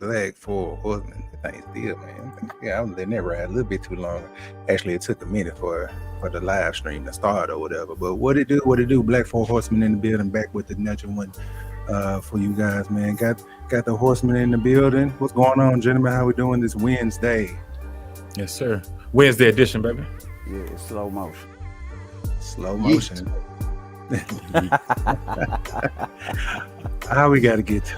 Black Four Horsemen. That thing's still, man. Yeah, I was letting that ride a little bit too long. Actually, it took a minute for the live stream to start or whatever. But what it do? What it do? Black Four Horsemen in the building, back with another one for you guys, man. Got the Horsemen in the building. What's going on, gentlemen? How we doing this Wednesday? Yes, sir. Wednesday edition, baby. Yeah, slow motion. Slow motion. We gotta get to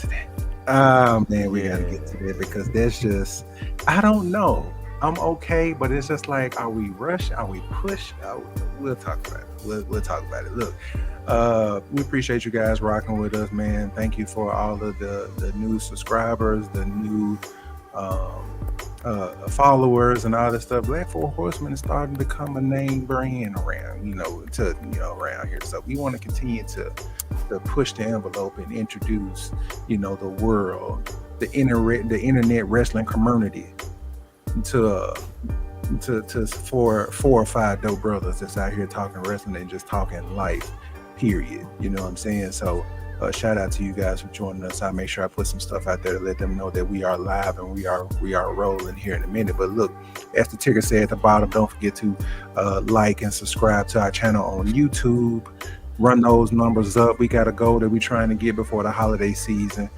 that. Oh man, we gotta get to that because that's just, I don't know. I'm okay, but it's just like, are we rush? Are we push? We'll talk about it. We'll talk about it. Look, we appreciate you guys rocking with us, man. Thank you for all of the new subscribers, the new followers and all that stuff. Black Four Horsemen is starting to become a name brand around, around here. So we want to continue to push the envelope and introduce, the world, the internet wrestling community to four or five dope brothers that's out here talking wrestling and just talking life, period. You know what I'm saying? So shout out to you guys for joining us. I'll make sure I put some stuff out there to let them know that we are live and we are rolling here in a minute. But look, as the ticker said at the bottom, don't forget to like and subscribe to our channel on YouTube. Run those numbers up. We got a goal that we're trying to get before the holiday season.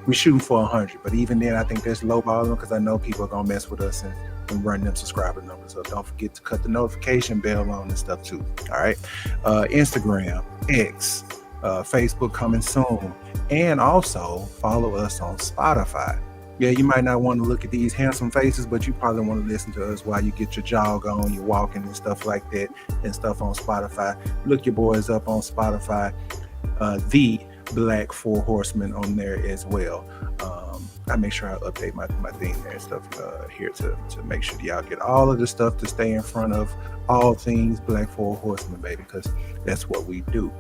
We're shooting for 100, but even then, I think that's lowballing because I know people are gonna mess with us and run them subscriber numbers. So don't forget to cut the notification bell on and stuff too. All right, Instagram, X, Facebook coming soon, and also follow us on Spotify. Yeah, you might not want to look at these handsome faces, but you probably want to listen to us while you get your jog on, you're walking and stuff like that, and stuff on Spotify. Look your boys up on Spotify, the Black Four Horsemen on there as well. I make sure I update my thing there and stuff here to make sure y'all get all of the stuff to stay in front of all things Black Four Horsemen, baby, because that's what we do.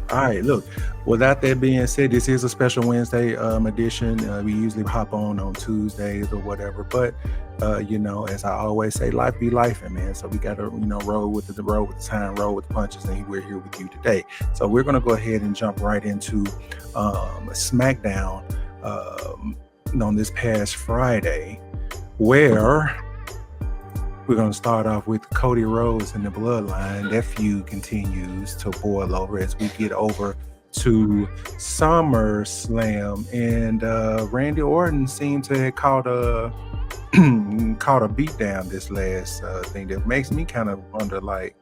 All right, look, without that being said, this is a special Wednesday edition. We usually hop on Tuesdays or whatever, but as I always say, life be lifing, man. So we got to, roll with the time, roll with the punches, and we're here with you today. So we're going to go ahead and jump right into Smackdown on this past Friday, where we're going to start off with Cody Rhodes and the Bloodline. That feud continues to boil over as we get over to SummerSlam, and Randy Orton seemed to have caught a beat down this last thing. That makes me kind of wonder, like,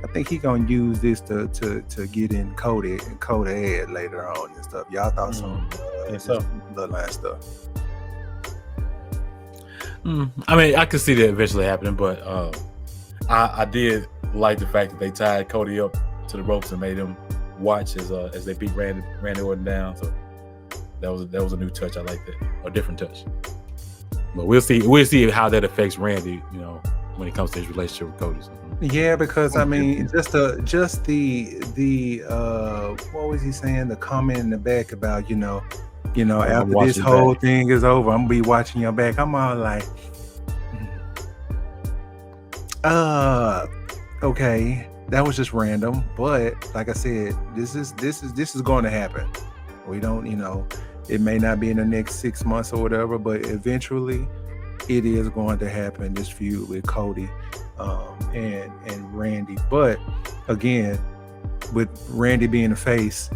I think he's gonna use this to get in Cody head later on and stuff. Y'all thought some Bloodline stuff? I mean, I could see that eventually happening, but I did like the fact that they tied Cody up to the ropes and made him watch as they beat Randy Orton down. So that was a new touch. I like that, a different touch. But we'll see how that affects Randy, when it comes to his relationship with Cody. So. Yeah, because I mean, just the what was he saying? The comment in the back about after this whole thing is over, I'm gonna be watching your back. I'm all like, okay, that was just random. But like I said, this is going to happen. We don't, it may not be in the next 6 months or whatever, but eventually it is going to happen. This feud with Cody and Randy. But again, with Randy being the face,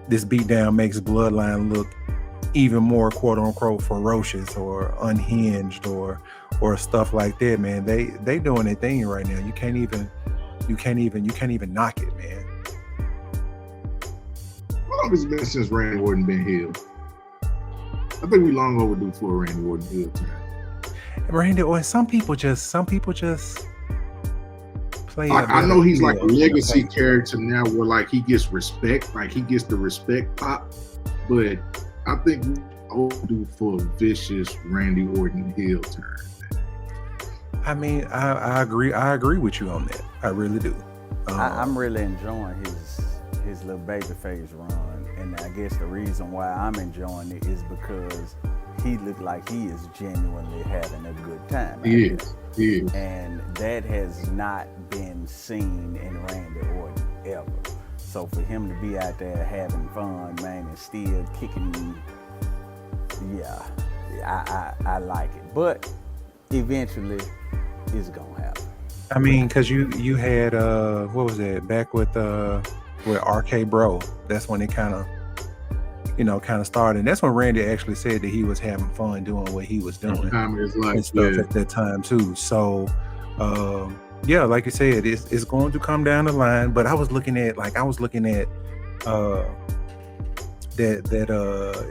this beatdown makes Bloodline look even more quote unquote ferocious or unhinged or stuff like that, man. They doing their thing right now. You can't even knock it, man. How long has it been since Randy Orton been healed? I think we long overdue for a Randy Orton heel turn. Randy Orton, some people just play. I know he's like a legacy character now, where like he gets respect, like he gets the respect pop, but I think we overdue for a vicious Randy Orton heel turn. I mean, I agree with you on that. I really do. I'm really enjoying his little babyface run, and I guess the reason why I'm enjoying it is because he looked like he is genuinely having a good time. He is. And that has not been seen in Randy Orton ever. So for him to be out there having fun, man, and still kicking yeah, I like it, but eventually it's gonna happen. I mean, because you had what was it back with RK Bro? That's when it kind of started. And that's when Randy actually said that he was having fun doing what he was doing Time is and like, stuff yeah. at that time too. So yeah, like you said, it's going to come down the line. But I was looking at that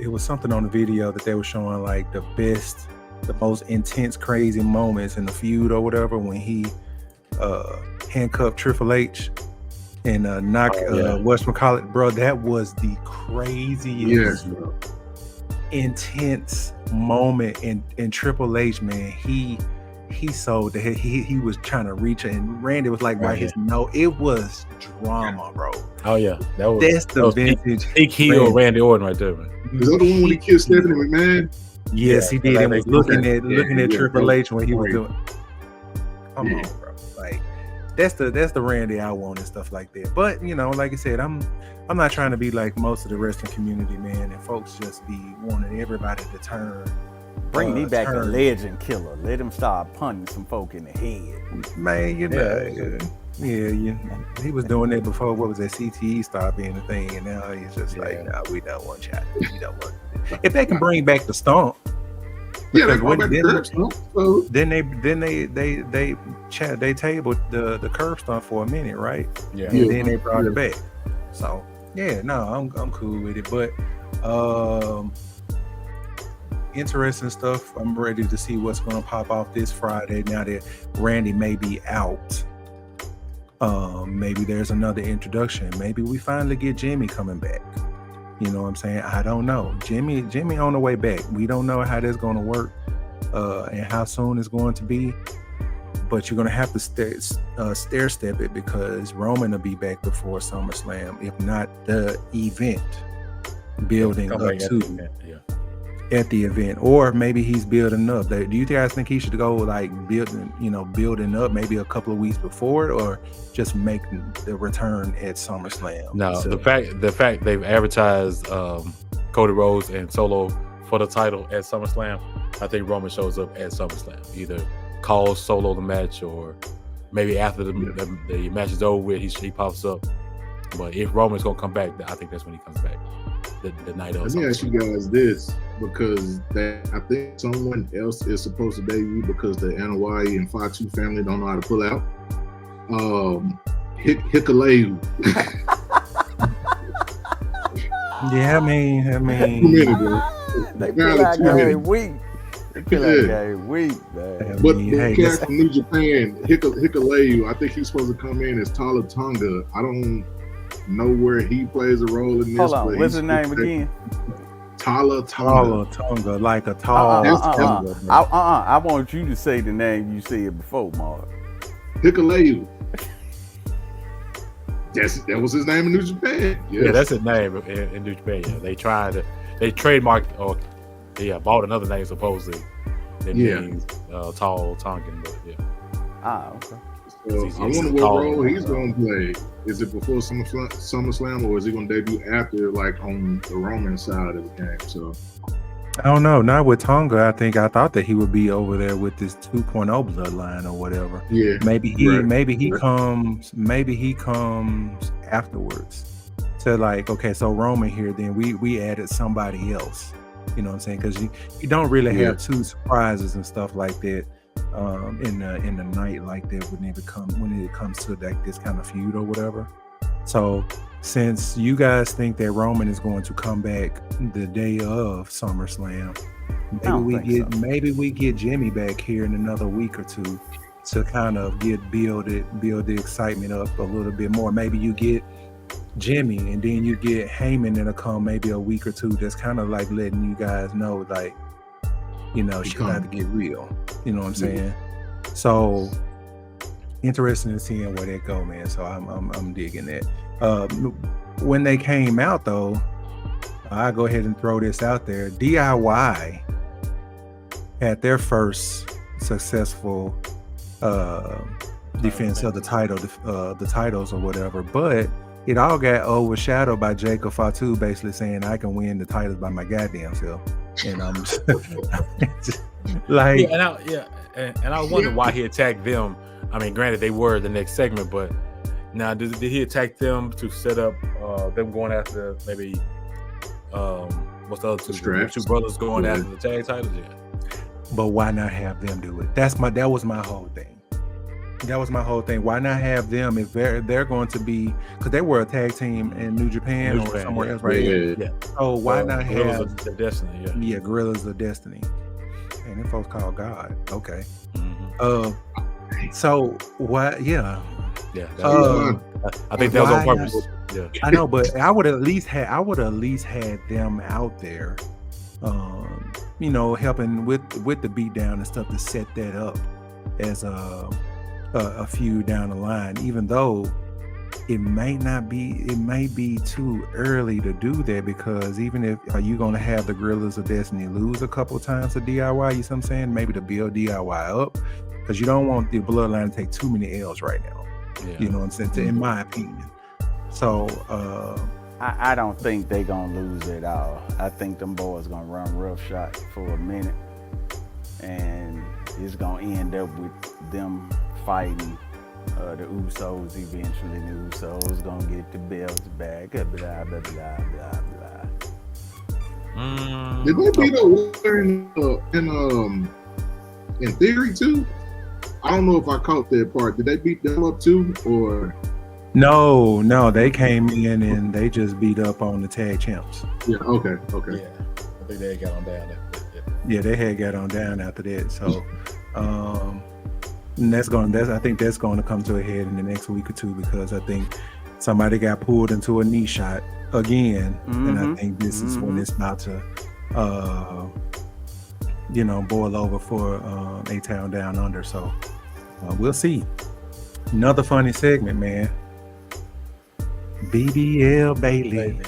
it was something on the video that they were showing like the most intense, crazy moments in the feud or whatever when he handcuffed Triple H and knock whatchamacallit, bro. That was the craziest, intense moment in Triple H, man. He sold that he was trying to reach it, and Randy was like by his nose. It was drama, bro. Oh yeah, that's the vintage peak heel Randy Orton right there, man. Is that the one when he kissed Stephanie McMahon? Yes, he did. And was looking at Triple bro. H when he was doing. Come on, bro. Like that's the Randy I want and stuff like that. But like I said, I'm not trying to be like most of the wrestling community, man, and folks just be wanting everybody to turn. Bring me back a legend killer. Let him start punting some folk in the head. Man, he was doing that before. What was that? CTE started being a thing, and now he's just like, nah, we don't want you. We don't want. If they can bring back the stomp, Then they tabled the curb stomp for a minute, right? Yeah. And then they brought it back. So I'm cool with it, but interesting stuff. I'm ready to see what's going to pop off this Friday now that Randy may be out. Maybe there's another introduction. Maybe we finally get Jimmy coming back. You know what I'm saying? I don't know. Jimmy on the way back. We don't know how that's going to work and how soon it's going to be. But you're going to have to stair step it because Roman will be back before SummerSlam, if not the event building up to at the event, or maybe he's building up. Do you guys think he should go like building up maybe a couple of weeks before it, or just make the return at SummerSlam? No, the fact they've advertised Cody Rhodes and Solo for the title at SummerSlam, I think Roman shows up at SummerSlam. Either calls Solo the match, or maybe after the match is over with, he pops up. But if Roman's gonna come back, I think that's when he comes back. The night of. Let me ask you guys this, because I think someone else is supposed to debut because the Anoa'i and Fatu family don't know how to pull out. Hikuleu. Yeah, I mean, they feel like every week. They feel like every week, man. But the cat from New Japan, Hikuleu, I think he's supposed to come in as Tala Tonga. I don't know where he plays a role in this. Hold on, what's his name again? Tala Tonga, like a tall. I want you to say the name you said before, Mark. Hikuleu. That was his name in New Japan. Yes. Yeah, that's his name in New Japan. Yeah. They trademarked or bought another name supposedly. That means tall Tongan, but okay. So I wonder what role he's going to play. Is it before SummerSlam, or is he going to debut after, like on the Roman side of the game? So I don't know. Not with Tonga. I thought that he would be over there with this 2.0 bloodline or whatever. Yeah. Maybe he comes afterwards to like, okay, so Roman here, then we added somebody else. You know what I'm saying? Because you don't really have two surprises and stuff like that in the night like that when it comes to like this kind of feud or whatever. So since you guys think that Roman is going to come back the day of SummerSlam, maybe we get Jimmy back here in another week or two to kind of build the excitement up a little bit more. Maybe you get Jimmy and then you get Heyman that'll come maybe a week or two. That's kind of like letting you guys know, like, shit got to get real. You know what I'm saying? So interesting in seeing where that go, man. So I'm digging that. When they came out though, I'll go ahead and throw this out there. DIY had their first successful defense of the title, the titles or whatever, but it all got overshadowed by Jacob Fatu basically saying I can win the titles by my goddamn self. and I'm like, and I wonder why he attacked them. I mean, granted, they were the next segment, but now did he attack them to set up them going after maybe what's the other two? The two brothers going after the tag titles? Yeah. But why not have them do it? That was my whole thing. That was my whole thing. Why not have them if they're going to be, because they were a tag team in New Japan or somewhere else, right? Yeah. So why not Gorillas have of Destiny? Yeah, Gorillas of Destiny. And them folks called God. Okay. Mm-hmm. So what? Yeah. Yeah. I think that was on purpose. Yeah. I know, but I would at least had them out there, helping with the beatdown and stuff to set that up as a feud down the line, even though it may be too early to do that, because even if are you going to have the Gorillas of Destiny lose a couple times to DIY, you know what I'm saying, maybe to build DIY up, because you don't want the bloodline to take too many L's right now. Yeah. You know what I'm saying, in my opinion. So I don't think they gonna lose it all. I think them boys gonna run roughshod for a minute, and it's gonna end up with them fighting the Usos eventually. The Usos gonna get the belts back. Blah blah blah blah blah. Did they beat up in Theory too? I don't know if I caught that part. Did they beat them up too, or? No, they came in and they just beat up on the tag champs. Yeah. Okay. Yeah, I think they got on down. Yeah, they had got on down after that. So, and I think that's going to come to a head in the next week or two, because I think somebody got pulled into a knee shot again, and I think this is when it's about to, boil over for A-Town Down Under. So we'll see. Another funny segment, man. BBL Bailey.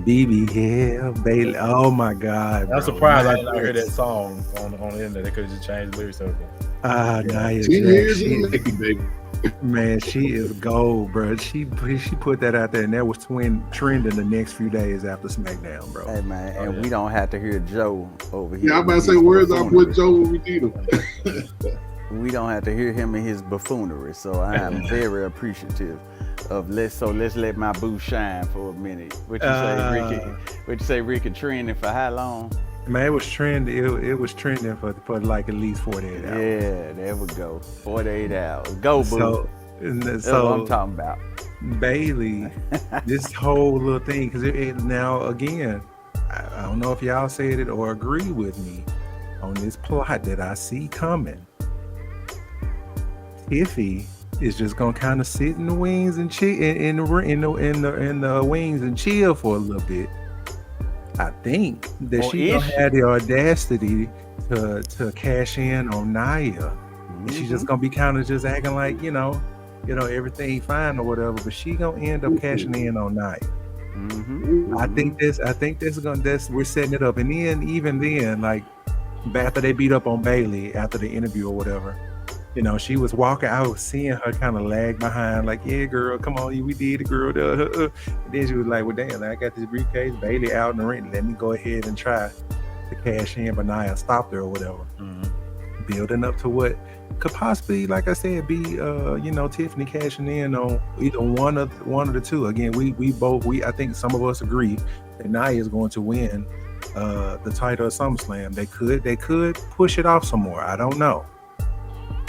BBL Bailey. Oh my God. I'm surprised I didn't hear that song on the internet. They could have just changed the lyrics over. Nia 10 years in the making, baby. Man, she is gold, bro. She put that out there, and that was trending the next few days after SmackDown, bro. Hey man, and we don't have to hear Joe over here. Yeah, I'm about to say, where's our boy Joe when we need him? We don't have to hear him in his buffoonery, so I am very appreciative of let's let my boo shine for a minute. What you say, Ricky? What you say, Ricky? Trending for how long? Man, it was trending. It was trending for like at least 48 hours. Yeah, there we go. 48 hours. Go, boo. So that's what I'm talking about. Bailey, this whole little thing, because now again, I don't know if y'all said it or agree with me on this plot that I see coming. Tiffy is just gonna kind of sit in the wings and chill in the wings and chill for a little bit. I think that she gonna have the audacity to cash in on Nia. And she's just gonna be kind of just acting like everything fine or whatever, but she gonna end up cashing in on Nia. I think we're setting it up, and then even then, like after they beat up on Bailey after the interview or whatever, she was walking. I was seeing her kind of lag behind, like, yeah, girl, come on, we did it, girl. And then she was like, well, damn, I got this briefcase, Bailey out in the ring. Let me go ahead and try to cash in, but Nia stopped her or whatever. Building up to what could possibly, like I said, be Tiffany cashing in on either one of the two. Again, I think some of us agree that Nia is going to win the title of SummerSlam. They could push it off some more. I don't know.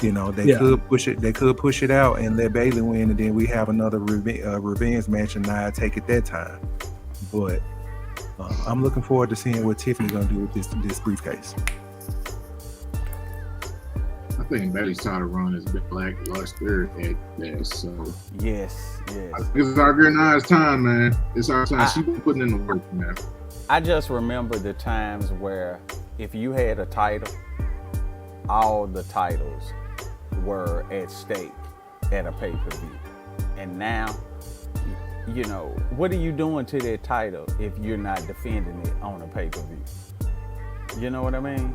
Could push it. They could push it out and let Bailey win, and then we have another revenge match, and Nia take it that time. But I'm looking forward to seeing what Tiffany's gonna do with this briefcase. I think Bailey's title run has been lackluster at best. So yes. It's our girl Nia's time, man. It's our time. She's been putting in the work, man. I just remember the times where if you had a title, all the titles were at stake at a pay-per-view. And now, what are you doing to that title if you're not defending it on a pay-per-view? You know what I mean?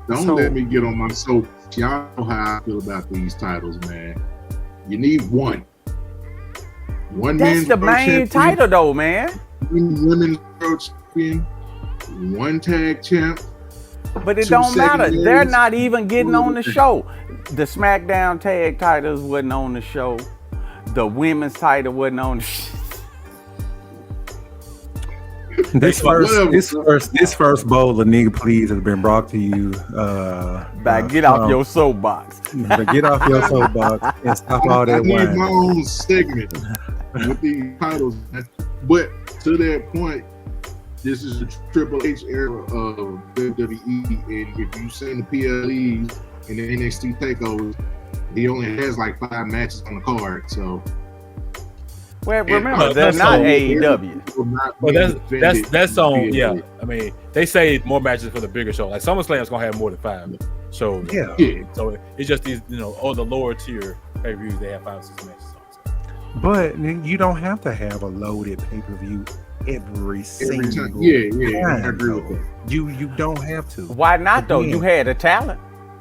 Don't let me get on my soap. Y'all know how I feel about these titles, man. You need one. That's the main title, though, man. Women's world champion one tag champ. But it 2 don't matter. They're secondaries. not even getting on the show. The SmackDown tag titles wasn't on the show. The women's title wasn't on the show. This first bowl of nigga please has been brought to you Get off your soapbox. Get off your soapbox and stop all I that need wine. my own segment with these titles. But to that point, this is the Triple H era of WWE, and if you've seen the PLEs and the NXT takeovers, he only has like 5 matches on the card. So, Well, remember, they're not AEW. Well, that's on. Yeah, I mean, they say more matches for the bigger show. Like SummerSlam is gonna have more than 5 shows. Yeah. So it's just these, the lower tier pay-per-views, they have 5 or 6 matches on. So. But you don't have to have a loaded pay-per-view every single time. time. I agree with that. You don't have to. Why not though? You had the talent,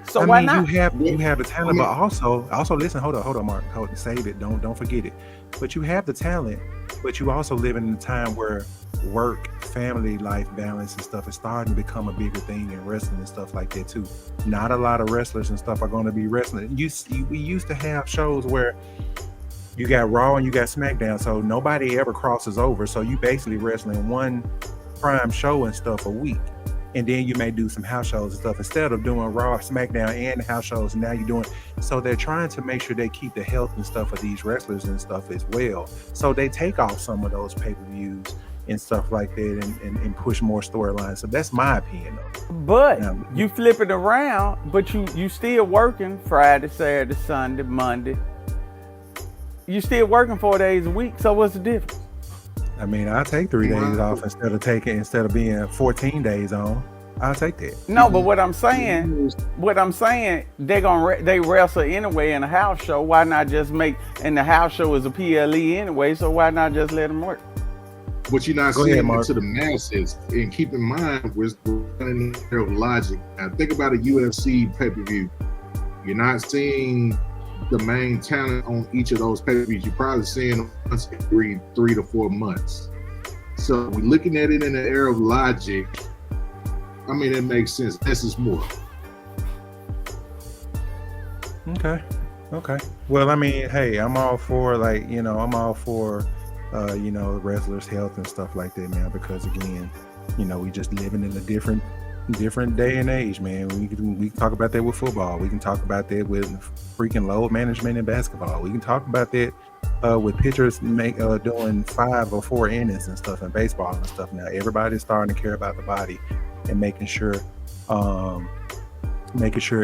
so why not? You have the talent, but also listen. Hold on, Mark. Save it. Don't forget it. But you have the talent, but you also live in a time where work, family life balance and stuff is starting to become a bigger thing in wrestling and stuff like that too. Not a lot of wrestlers and stuff are going to be wrestling. We used to have shows where you got Raw and you got SmackDown, so nobody ever crosses over. So you basically wrestling one prime show and stuff a week. And then you may do some house shows and stuff instead of doing Raw, SmackDown, and house shows. Now you're doing, so they're trying to make sure they keep the health and stuff of these wrestlers and stuff as well. So they take off some of those pay-per-views and stuff like that and push more storylines. So that's my opinion though. But you flip it around, but you still working Friday, Saturday, Sunday, Monday. You still working 4 days a week. So what's the difference? I mean, I'll take 3 days off instead of being 14 days on. I'll take that. No, but what I'm saying, they wrestle anyway in a house show. Why not just and the house show is a PLE anyway, so why not just let them work? But you're not saying it to the masses. And keep in mind, we're running there of logic. Now, think about a UFC pay-per-view. You're not seeing the main talent on each of those pay-per-views. You're probably seeing them once every 3 to 4 months. So we're looking at it in the era of logic. I mean, it makes sense. Less is more. Okay. Well, I mean, hey, I'm all for wrestlers' health and stuff like that now, because again, we just living in a different day and age, man. We can talk about that with football. We can talk about that with freaking load management in basketball. We can talk about that with pitchers doing 5 or 4 innings and stuff in baseball and stuff. Now everybody's starting to care about the body and making sure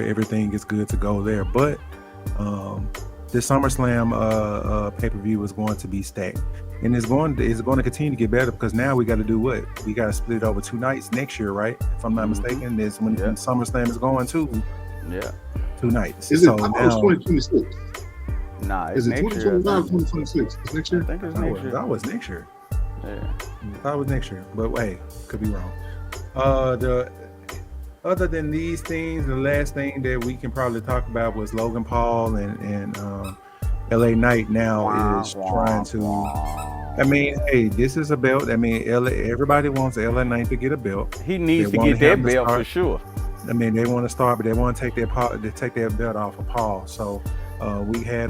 everything is good to go there. But the SummerSlam pay-per-view is going to be stacked. And it's going to continue to get better, because now we got to do what? We got to split it over 2 nights next year, right? If I'm not mistaken, is when SummerSlam is going to. Yeah. 2 nights. Is it 2026? Nah, is it 2025 or 2026? It's next year? I think it's next year. That was next year. Yeah. That was next year. But hey, could be wrong. Other than these things, the last thing that we can probably talk about was Logan Paul and LA Knight now is trying to. I mean, hey, this is a belt. I mean, everybody wants LA Knight to get a belt. He needs to get that belt for sure. I mean, they want to start, but they want to take that belt off of Paul. So we had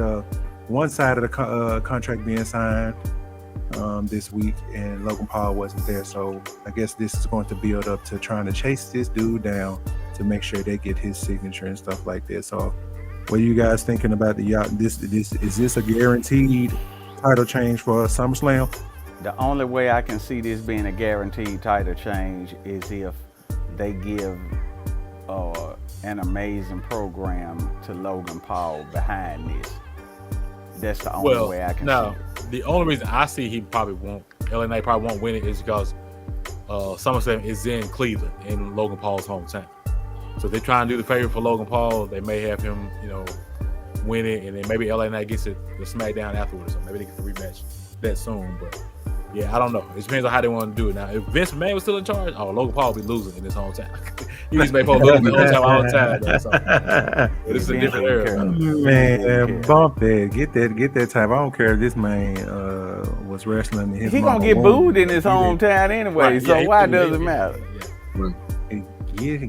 one side of the contract being signed this week, and Logan Paul wasn't there. So I guess this is going to build up to trying to chase this dude down to make sure they get his signature and stuff like that. So what are you guys thinking about this? Is this a guaranteed title change for SummerSlam? The only way I can see this being a guaranteed title change is if they give an amazing program to Logan Paul behind this. That's the only way I can see it. The only reason I see he probably won't, LA Knight probably won't win it, is because SummerSlam is in Cleveland, in Logan Paul's hometown. So if they try and do the favor for Logan Paul, they may have him, win it, and then maybe LA Knight gets the SmackDown afterwards. So maybe they get the rematch that soon. But yeah, I don't know. It depends on how they want to do it. Now, if Vince McMahon was still in charge, Logan Paul would be losing in his hometown. He needs to make Paul lose in his hometown all the time. So. But it's a different era. Man, bump that. Get that type. I don't care if this man was wrestling in his. He gonna get booed in his hometown anyway. Right. So why does it matter? Yeah. Right. and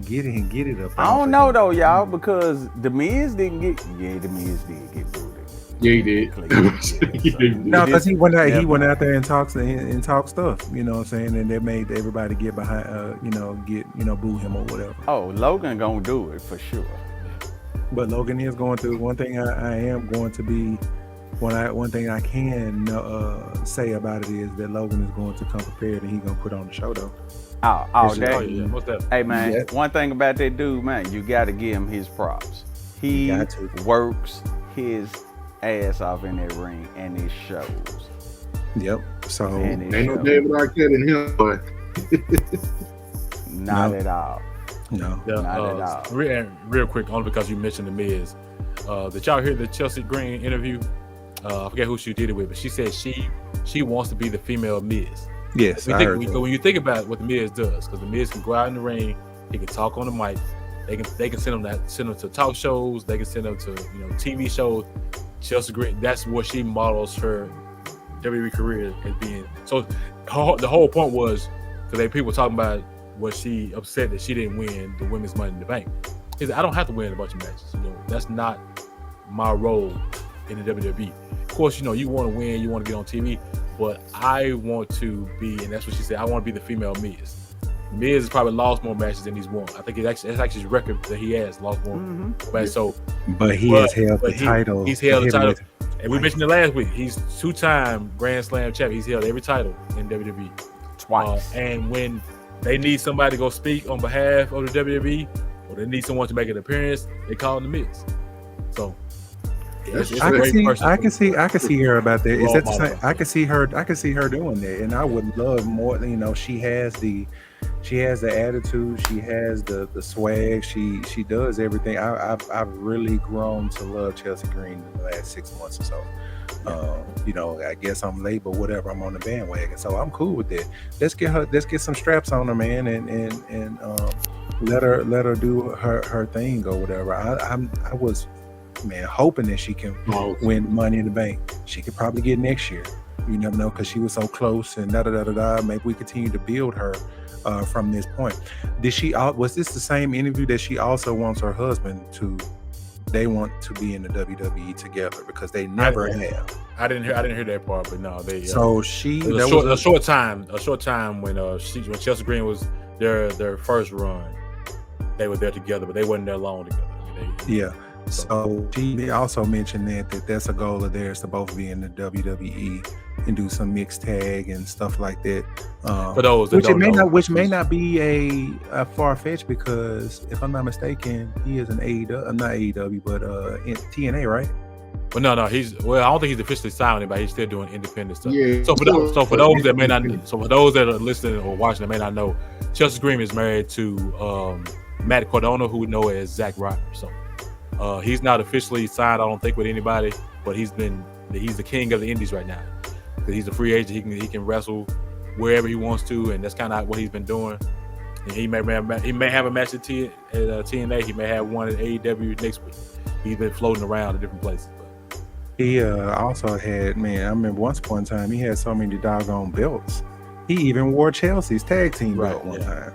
get it up. I don't know though, y'all, because the Miz didn't get. Yeah, the Miz did get booted. Yeah, he did. No, because he went out there and talked stuff. You know what I'm saying? And that made everybody get behind. Boo him or whatever. Oh, Logan gonna do it for sure. But Logan is going through one thing. I am going to be. One thing I can say about it is that Logan is going to come prepared and he's gonna put on the show though. All day. What's that? Hey man, one thing about that dude, man, you got to give him his props. He works his ass off in that ring, and it shows. Yep. So ain't no David Arquette in him, but not at all. No, not at all. Real quick, only because you mentioned the Miz. Did y'all hear the Chelsea Green interview? I forget who she did it with, but she said she wants to be the female Miz. Yes, when you think about what the Miz does, because the Miz can go out in the ring, he can talk on the mic, they can send them to talk shows, they can send them to TV shows. Chelsea Green, that's what she models her WWE career as being. So the whole point was because people talking about was she upset that she didn't win the women's Money in the Bank. He said, I don't have to win a bunch of matches. That's not my role in the WWE. Of course, you want to win, you want to get on TV, but I want to be, and that's what she said, I want to be the female Miz. Miz has probably lost more matches than he's won. I think that's actually his record that he has lost more matches. So, but he has held the title. He's held the title, and we mentioned it last week. He's 2-time Grand Slam champion. He's held every title in WWE twice. And when they need somebody to go speak on behalf of the WWE, or they need someone to make an appearance, they call him the Miz. So. I can see her about that. Is that the same? I can see her doing that, and I would love more. She has the attitude, she has the swag, she does everything. I've really grown to love Chelsea Green in the last 6 months or so. I guess I'm late, but whatever. I'm on the bandwagon, so I'm cool with that. Let's get some straps on her, man, and let her do her thing or whatever. I was. Man, hoping that she can win Money in the Bank. She could probably get next year. You never know, because she was so close and Maybe we continue to build her from this point. Was this the same interview that she also wants her husband to? They want to be in the WWE together because they never have. I didn't hear that part, but no, they. So a short time when Chelsea Green was their first run, they were there together, but they wasn't there long together. So she also mentioned that's a goal of theirs to both be in the WWE and do some mixed tag and stuff like that. For those that which may not be a far fetched, because if I'm not mistaken, he is an AEW, not AEW, but in TNA, right? Well, no, I don't think he's officially signed, but he's still doing independent stuff. Yeah. So for those that may not, for those that are listening or watching that may not know, Chelsea Green is married to Matt Cardona, who we know as Zack Ryder. So. He's not officially signed, I don't think, with anybody, but he's the king of the indies right now. He's a free agent. He can wrestle wherever he wants to, and that's kind of what he's been doing. And he may have a match at TNA. He may have one at AEW next week. He's been floating around in different places. He also had, I remember once upon a time he had so many doggone belts. He even wore Chelsea's tag team belt one time.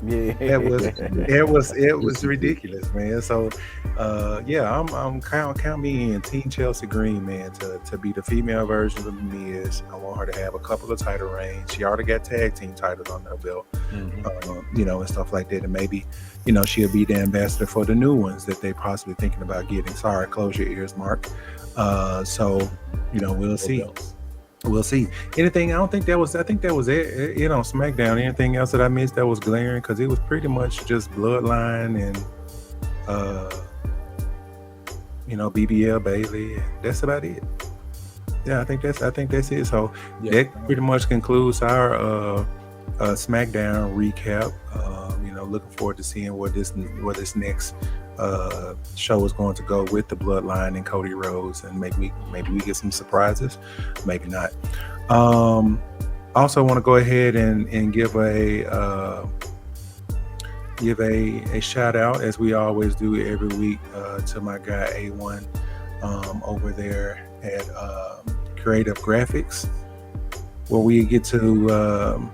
Yeah, it was ridiculous, man. So, I'm count me in, Team Chelsea Green, man, to be the female version of the Miz. I want her to have a couple of title reigns. She already got tag team titles on her belt, and stuff like that. And maybe, she'll be the ambassador for the new ones that they possibly thinking about getting. Sorry, close your ears, Mark. We'll see. We'll see. Anything? I think that was it on SmackDown. Anything else that I missed that was glaring? Because it was pretty much just Bloodline and BBL Bailey. That's about it. Yeah, I think that's it. So that pretty much concludes our SmackDown recap. Looking forward to seeing where this next show is going to go with the Bloodline and Cody Rhodes, and maybe we get some surprises, maybe not. Also want to go ahead and give a shout out, as we always do every week, to my guy A1 over there at Creative Graphics, where we get to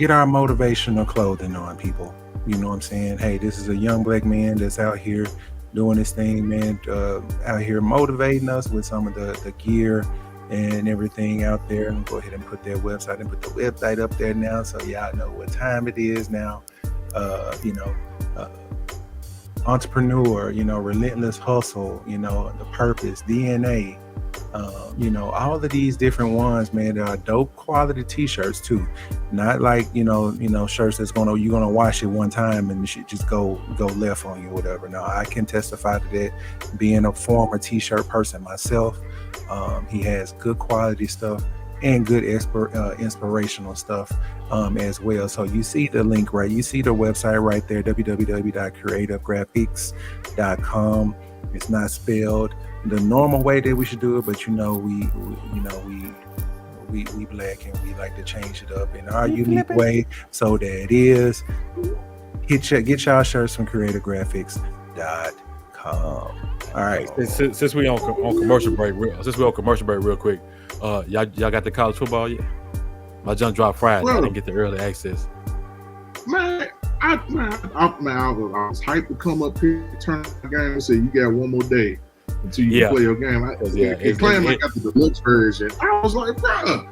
get our motivational clothing on, people. You know what I'm saying? Hey, this is a young black man that's out here doing this thing, man. Out here motivating us with some of the gear and everything out there. And go ahead and put their website and put the website up there now, so y'all know what time it is now. Entrepreneur, relentless hustle, the purpose, DNA. All of these different ones, man. There are dope quality t-shirts too. Not like shirts that's you're gonna wash it one time and the shit just go left on you or whatever. No, I can testify to that, being a former t-shirt person myself. He has good quality stuff and good inspirational stuff as well. So you see the link, right? You see the website right there, www.creativegraphics.com. It's not spelled the normal way that we should do it, but we black and we like to change it up in our unique way, so that it is. Get y'all shirts from creativegraphics.com. All right. Since we on commercial break, real quick, y'all got the college football yet? My junk dropped Friday. I didn't get the early access. Man, I was hyped to come up here, turn the game, and say you got one more day until you can play your game. I got the deluxe version. I was like, bruh.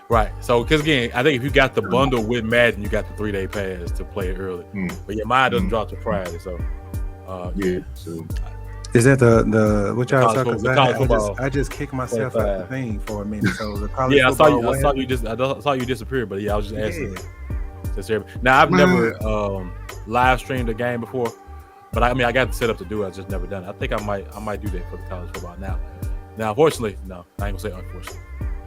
Right. So, because again, I think if you got the bundle with Madden, you got the 3-day pass to play it early. But yeah, mine doesn't drop till Friday. So, So. Is that the what y'all talking about? I just kicked myself out the thing for a minute. So the college I saw you disappear, but I was just asking. Now I've never live streamed a game before, but I got the setup to do it. I just never done it. I think I might do that for the college football now. Now, unfortunately, no, I ain't gonna say unfortunately.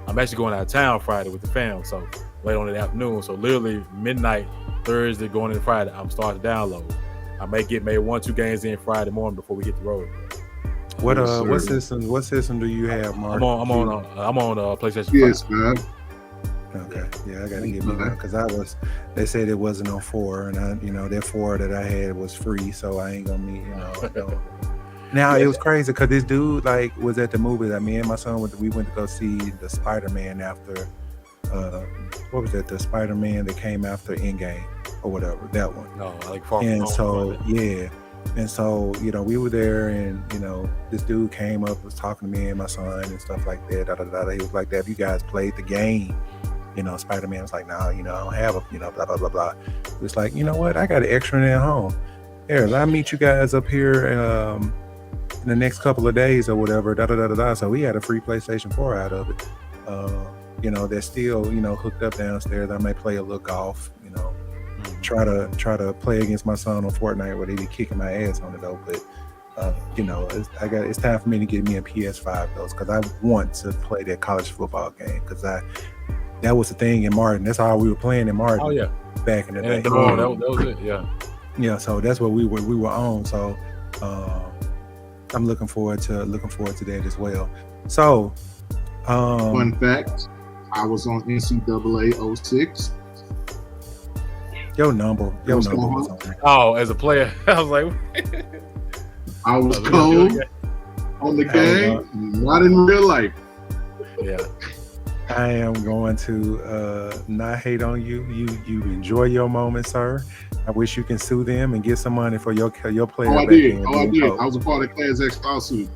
I'm actually going out of town Friday with the fam, so late on in the afternoon. So literally midnight Thursday going into Friday, I'm starting to download. I may get maybe 1-2 games in Friday morning before we hit the road. What system do you have, Mark? I'm on PlayStation 5. Okay, yeah, I gotta get me one because they said it wasn't on 4, and that 4 that I had was free, so I ain't gonna need, Now it was crazy because this dude was at the movie that me and my son we went to go see the Spider-Man after what was that? The Spider-Man that came after Endgame or whatever, that one. No, like Far and so yeah. And so, we were there and, this dude came up, was talking to me and my son and stuff like that. He was like, have you guys played the game? Spider-Man was like, no, I don't have a, blah, blah, blah, blah. It was like, you know what? I got an extra at home. Here, I'll meet you guys up here in the next couple of days or whatever, So we had a free PlayStation 4 out of it. They're still, hooked up downstairs. I may play a little golf, try to play against my son on Fortnite where they be kicking my ass on it though. But it's time for me to get me a PS5 though, because I want to play that college football game because that was the thing in Martin. That's all we were playing in Martin. Oh yeah, back in the day. That was it. Yeah. Yeah. So that's what we were on. So I'm looking forward to that as well. So fun fact, I was on NCAA 06. Your number was on there. Oh, as a player, I was like, I was cold on the game, not in real life. Yeah. I am going to not hate on you. You enjoy your moment, sir. I wish you can sue them and get some money for your player. I did. I was a part of Class X lawsuit.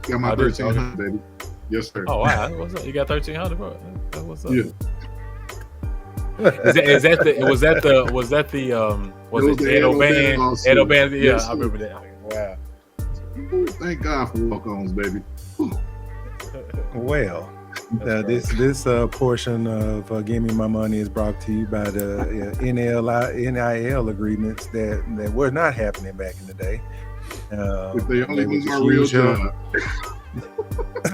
Got my 1300, baby. Yes, sir. Oh wow, what's up? You got 1300, bro? What's up? Yeah. Was that the Edo Band? Yeah, I remember that. Wow. Thank God for walk-ons, baby. Well, this portion of Give Me My Money is brought to you by the NIL agreements that were not happening back in the day. If they only was my real job.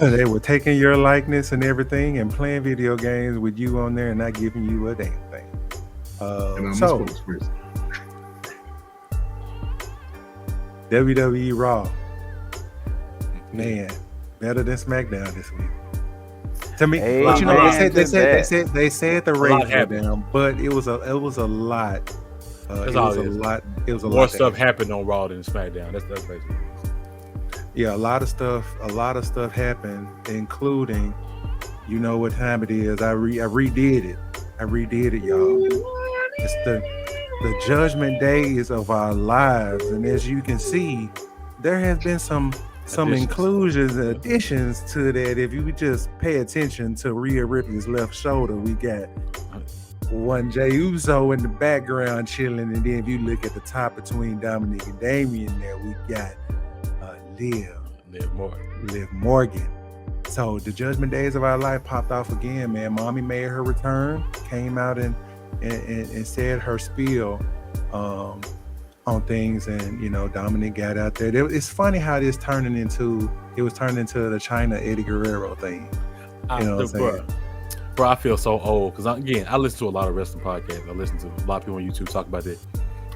They were taking your likeness and everything and playing video games with you on there and not giving you a damn thing. And I'm a spokesperson. WWE Raw, man, better than Smackdown this week. To me, but they said the ratings were down, but it was a lot. It was a more lot stuff happened on Raw than SmackDown. That's basically. Yeah, a lot of stuff happened, including, you know what time it is. I redid it. I redid it, y'all. It's the judgment days of our lives, and as you can see, there has been some inclusions, additions to that. If you just pay attention to Rhea Ripley's left shoulder, we got one Jey Uso in the background chilling, and then if you look at the top between Dominic and Damian, there we got Liv Morgan. So the judgment days of our life popped off again, man. Mami made her return, came out and said her spiel on things, and Dominic got out there. It's funny how this was turning into the China Eddie Guerrero thing. You know what I'm saying? Bro, I feel so old because I listen to a lot of wrestling podcasts. I listen to a lot of people on YouTube talk about it,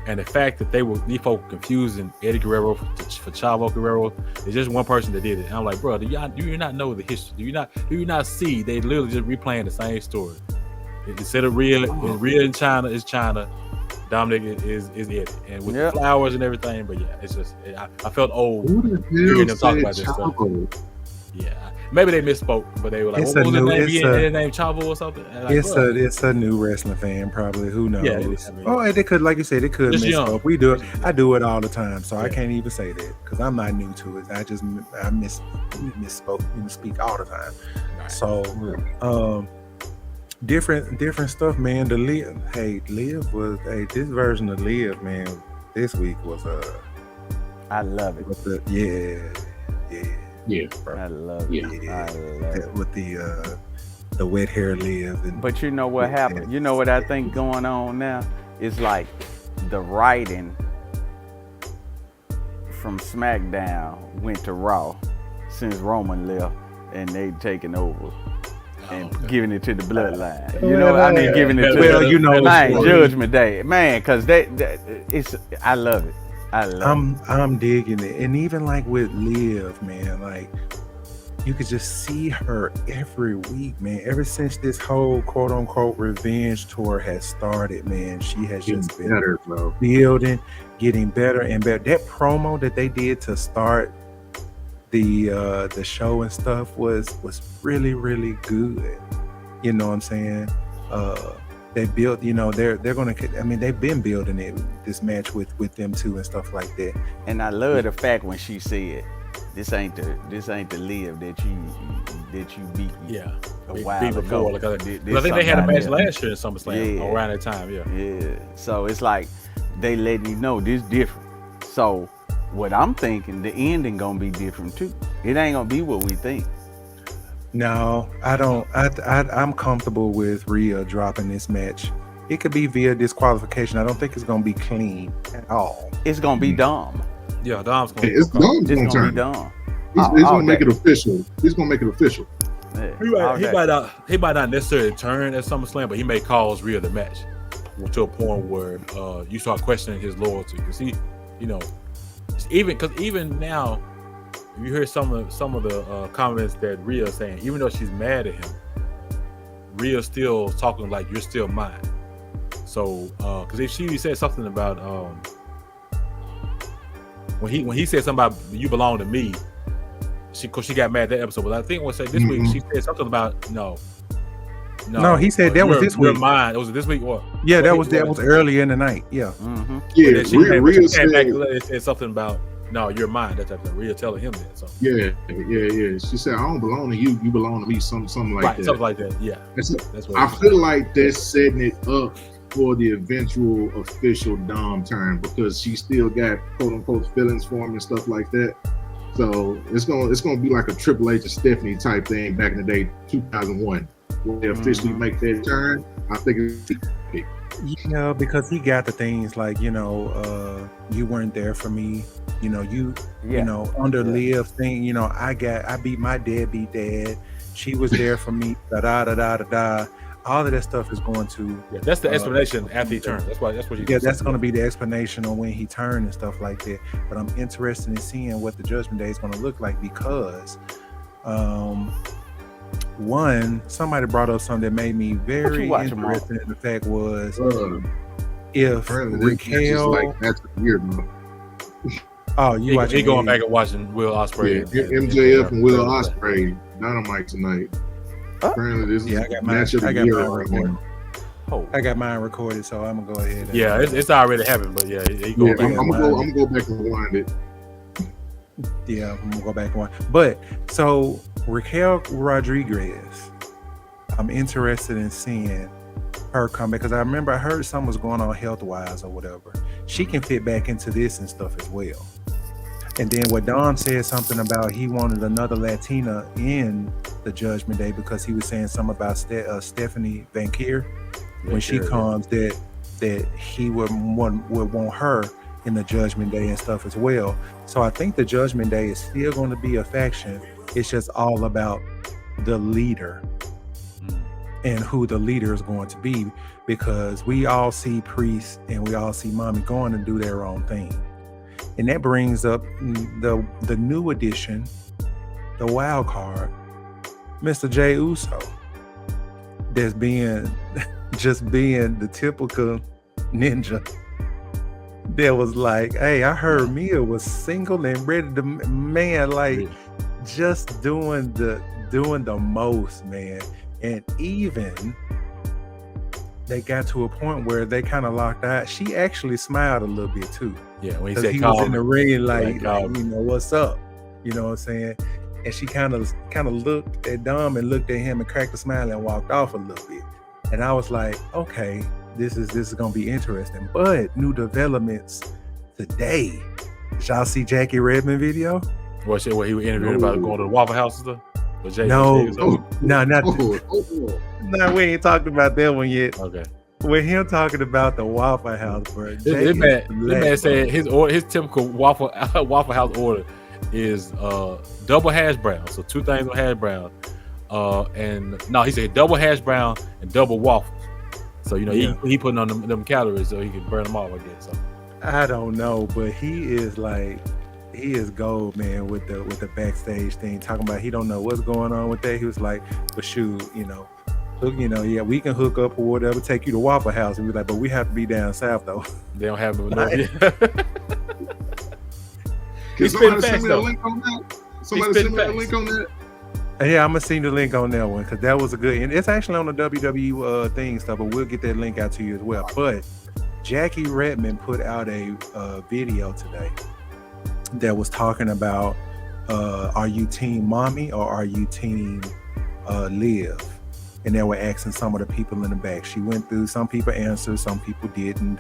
and the fact that these folk confusing Eddie Guerrero for Chavo Guerrero, it's just one person that did it. And I'm like, bro, do you not know the history? Do you not see they literally just replaying the same story? Instead of Rhea in China is China, Dominic is Eddie, and with the flowers and everything. But yeah, it's just I felt old hearing them talk about this stuff. Yeah, maybe they misspoke, but they were like, "What was his name? Chavo or something?" Like, it's a new wrestling fan, probably. Who knows? Yeah, they could, like you said, they could misspoke. We do it. I do it all the time, so I can't even say that because I'm not new to it. I misspoke, speak all the time. Right. So, different stuff, man. Liv was this version of Liv, man. This week was I love it. Yeah, I love it. I love it. With the wet hair Liv. But you know what happened? You know what I think going on now? It's like the writing from SmackDown went to Raw since Roman left, and they taken over and giving it to the bloodline. Giving it to Judgment Day, man, because I love it. I'm digging it, and even like with Liv, man, like you could just see her every week, man. Ever since this whole quote unquote revenge tour has started, man, she has just been building, getting better and better. That promo that they did to start the show and stuff was really, really good. You know what I'm saying? They built, they're gonna. I mean, they've been building this match with them too and stuff like that. And I love the fact when she said, "This ain't the Liv that you beat." Yeah, a while ago. Like, I think they had a match last year at SummerSlam around that time. Yeah. So it's like they letting you know this different. So what I'm thinking, the ending gonna be different too. It ain't gonna be what we think. No, I don't. I'm comfortable with Rhea dropping this match. It could be via disqualification. I don't think it's gonna be clean at all. It's gonna be dumb. Yeah, Dom's gonna. It's gonna be dumb. He's gonna make it official. He's gonna make it official. Yeah, he might not necessarily turn at SummerSlam, but he may cause Rhea the match to a point where you start questioning his loyalty because even now. You hear some of the comments that Rhea's saying, even though she's mad at him, Rhea's still talking like you're still mine. So, because if she said something about when he said something about you belong to me, she got mad that episode. But I think this week she said something about no. He said that was this week. Mine. Was it this week or? Yeah, that was early in the night. Yeah. Mm-hmm. Yeah, Rhea said something about. No, you're mine. That type of thing. Rhea telling him that. So yeah. She said, "I don't belong to you. You belong to me." Something like that. Something like that. Yeah. That's what I feel like they're setting it up for the eventual official Dom turn because she still got quote unquote feelings for him and stuff like that. So it's gonna be like a Triple H and Stephanie type thing back in the day, 2001, when they officially make that turn. I think it's because he got the things like you weren't there for me. Under Liv's thing, I beat my deadbeat dad. She was there for me. Da. All of that stuff is going to. Yeah, that's the explanation after he turned. That's what you. Yeah, that's going to be the explanation on when he turned and stuff like that. But I'm interested in seeing what the Judgment Day is going to look like because, somebody brought up something that made me very interested. In the fact was if Raquel. That's weird, man. Oh, you watching? He going back and watching Will Ospreay. Yeah, MJF and Will Ospreay Dynamite tonight. Apparently, this is match of the year right now. I got mine recorded, so I'm gonna go ahead. And, Yeah, it's already happened, but yeah, I'm gonna go back and rewind it. Yeah, I'm gonna go back one. But so Raquel Rodriguez, I'm interested in seeing her come back because I remember I heard something was going on health wise or whatever. She can fit back into this and stuff as well. And then what Dom said something about he wanted another Latina in the Judgment Day because he was saying something about Stephanie Vankier when she comes that he would want her in the Judgment Day and stuff as well. So I think the Judgment Day is still going to be a faction. It's just all about the leader and who the leader is going to be, because we all see Priest and we all see Mami going to do their own thing. And that brings up the new addition, the wild card, Mr. Jey Uso, that's being the typical ninja that was like, hey, I heard Mia was single and ready to just doing the most, man. And even they got to a point where they kind of locked out. She actually smiled a little bit too. Yeah, when he said he was in the ring like you know, what's up? You know what I'm saying? And she kind of looked at Dom and looked at him and cracked a smile and walked off a little bit. And I was like, okay, this is gonna be interesting. But new developments today. Did y'all see Jackie Redmond video? What he was interviewing about going to the Waffle House and stuff? No, we ain't talked about that one yet. Okay. With him talking about the Waffle House, bro. This man said his typical Waffle House order is double hash brown. So 2 things on hash brown. He said double hash brown and double waffles. So he putting on them calories so he can burn them off, I guess. So. I don't know, but he is gold, man, with the backstage thing, talking about he don't know what's going on with that. He was like, but shoot, we can hook up or whatever, take you to Waffle House. And we're like, but we have to be down south though. They don't have no. Can somebody send me a link on that? Somebody send me a link on that? Yeah, I'm gonna send the link on that one because that was a good. And it's actually on the WWE thing stuff, but we'll get that link out to you as well. But Jackie Redmond put out a video today that was talking about are you team Mami or are you team Liv? And they were asking some of the people in the back. She went through, some people answered, some people didn't,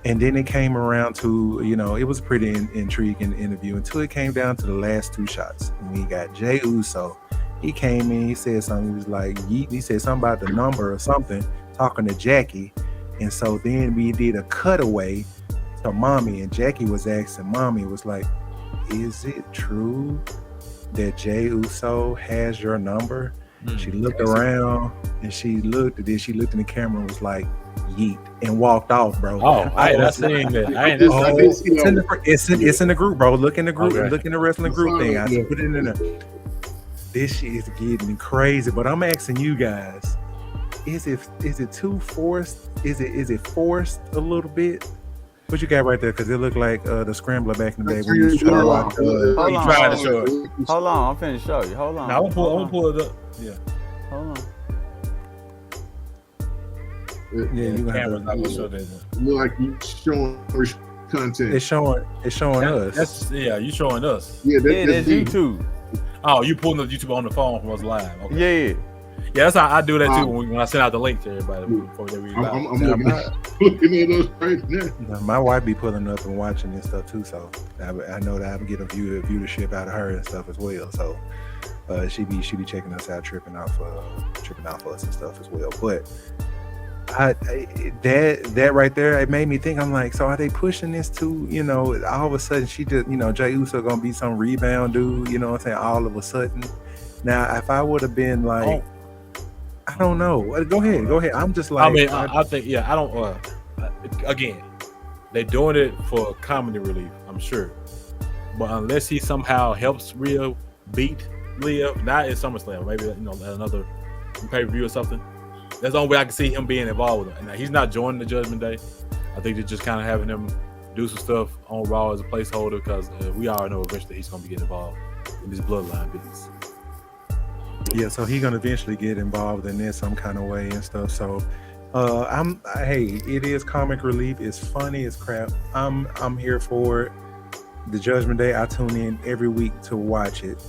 and then it came around to, it was a pretty intriguing interview until it came down to the last 2 shots. And we got Jey Uso. He came in, he said something, he was like, he said something about the number or something, talking to Jackie. And so then we did a cutaway to Mami, and Jackie was asking Mami, was like, is it true that Jey Uso has your number? She looked around and she looked in the camera and was like, yeet, and walked off, bro. Oh, I ain't seen that. It's in the group, bro. Look in the group. Okay. Look in the wrestling group thing. I put it in there. This shit is getting crazy, but I'm asking you guys, is it too forced? Is it forced a little bit? What you got right there? Because it looked like the scrambler back in the day when you was trying to watch. Trying to show it. Hold on, I'm finna show you. Hold on. Now, I'm gonna pull it up. Yeah. Hold on. Yeah, you gonna camera's not gonna show that. Look like you showing content. It's showing us. You showing us. Yeah, that's YouTube. Oh, you pulling the YouTube on the phone from us live. Okay. Yeah. Yeah, that's how I do that too when I send out the link to everybody before they read it out. I'm looking at those right now. My wife be pulling up and watching and stuff too, so I know that I can get a viewership out of her and stuff as well. So she be checking us out, tripping out for us and stuff as well. But that right there, it made me think. I'm like, so are they pushing this to, all of a sudden she just, Jey Uso gonna be some rebound dude, you know what I'm saying? All of a sudden. Now, if I would have been like, I don't know. Go ahead. I'm just like, I think, I don't. Again, they're doing it for comedy relief, I'm sure. But unless he somehow helps Rhea beat Liv, not in SummerSlam, maybe another pay-per-view or something. That's the only way I can see him being involved with it. Now, he's not joining the Judgment Day. I think they're just kind of having him do some stuff on Raw as a placeholder because we already know eventually he's going to be getting involved in this bloodline business. Yeah, so he gonna eventually get involved in this some kind of way and stuff. So it is comic relief. It's funny as crap. I'm here for it. The Judgment Day, I tune in every week to watch it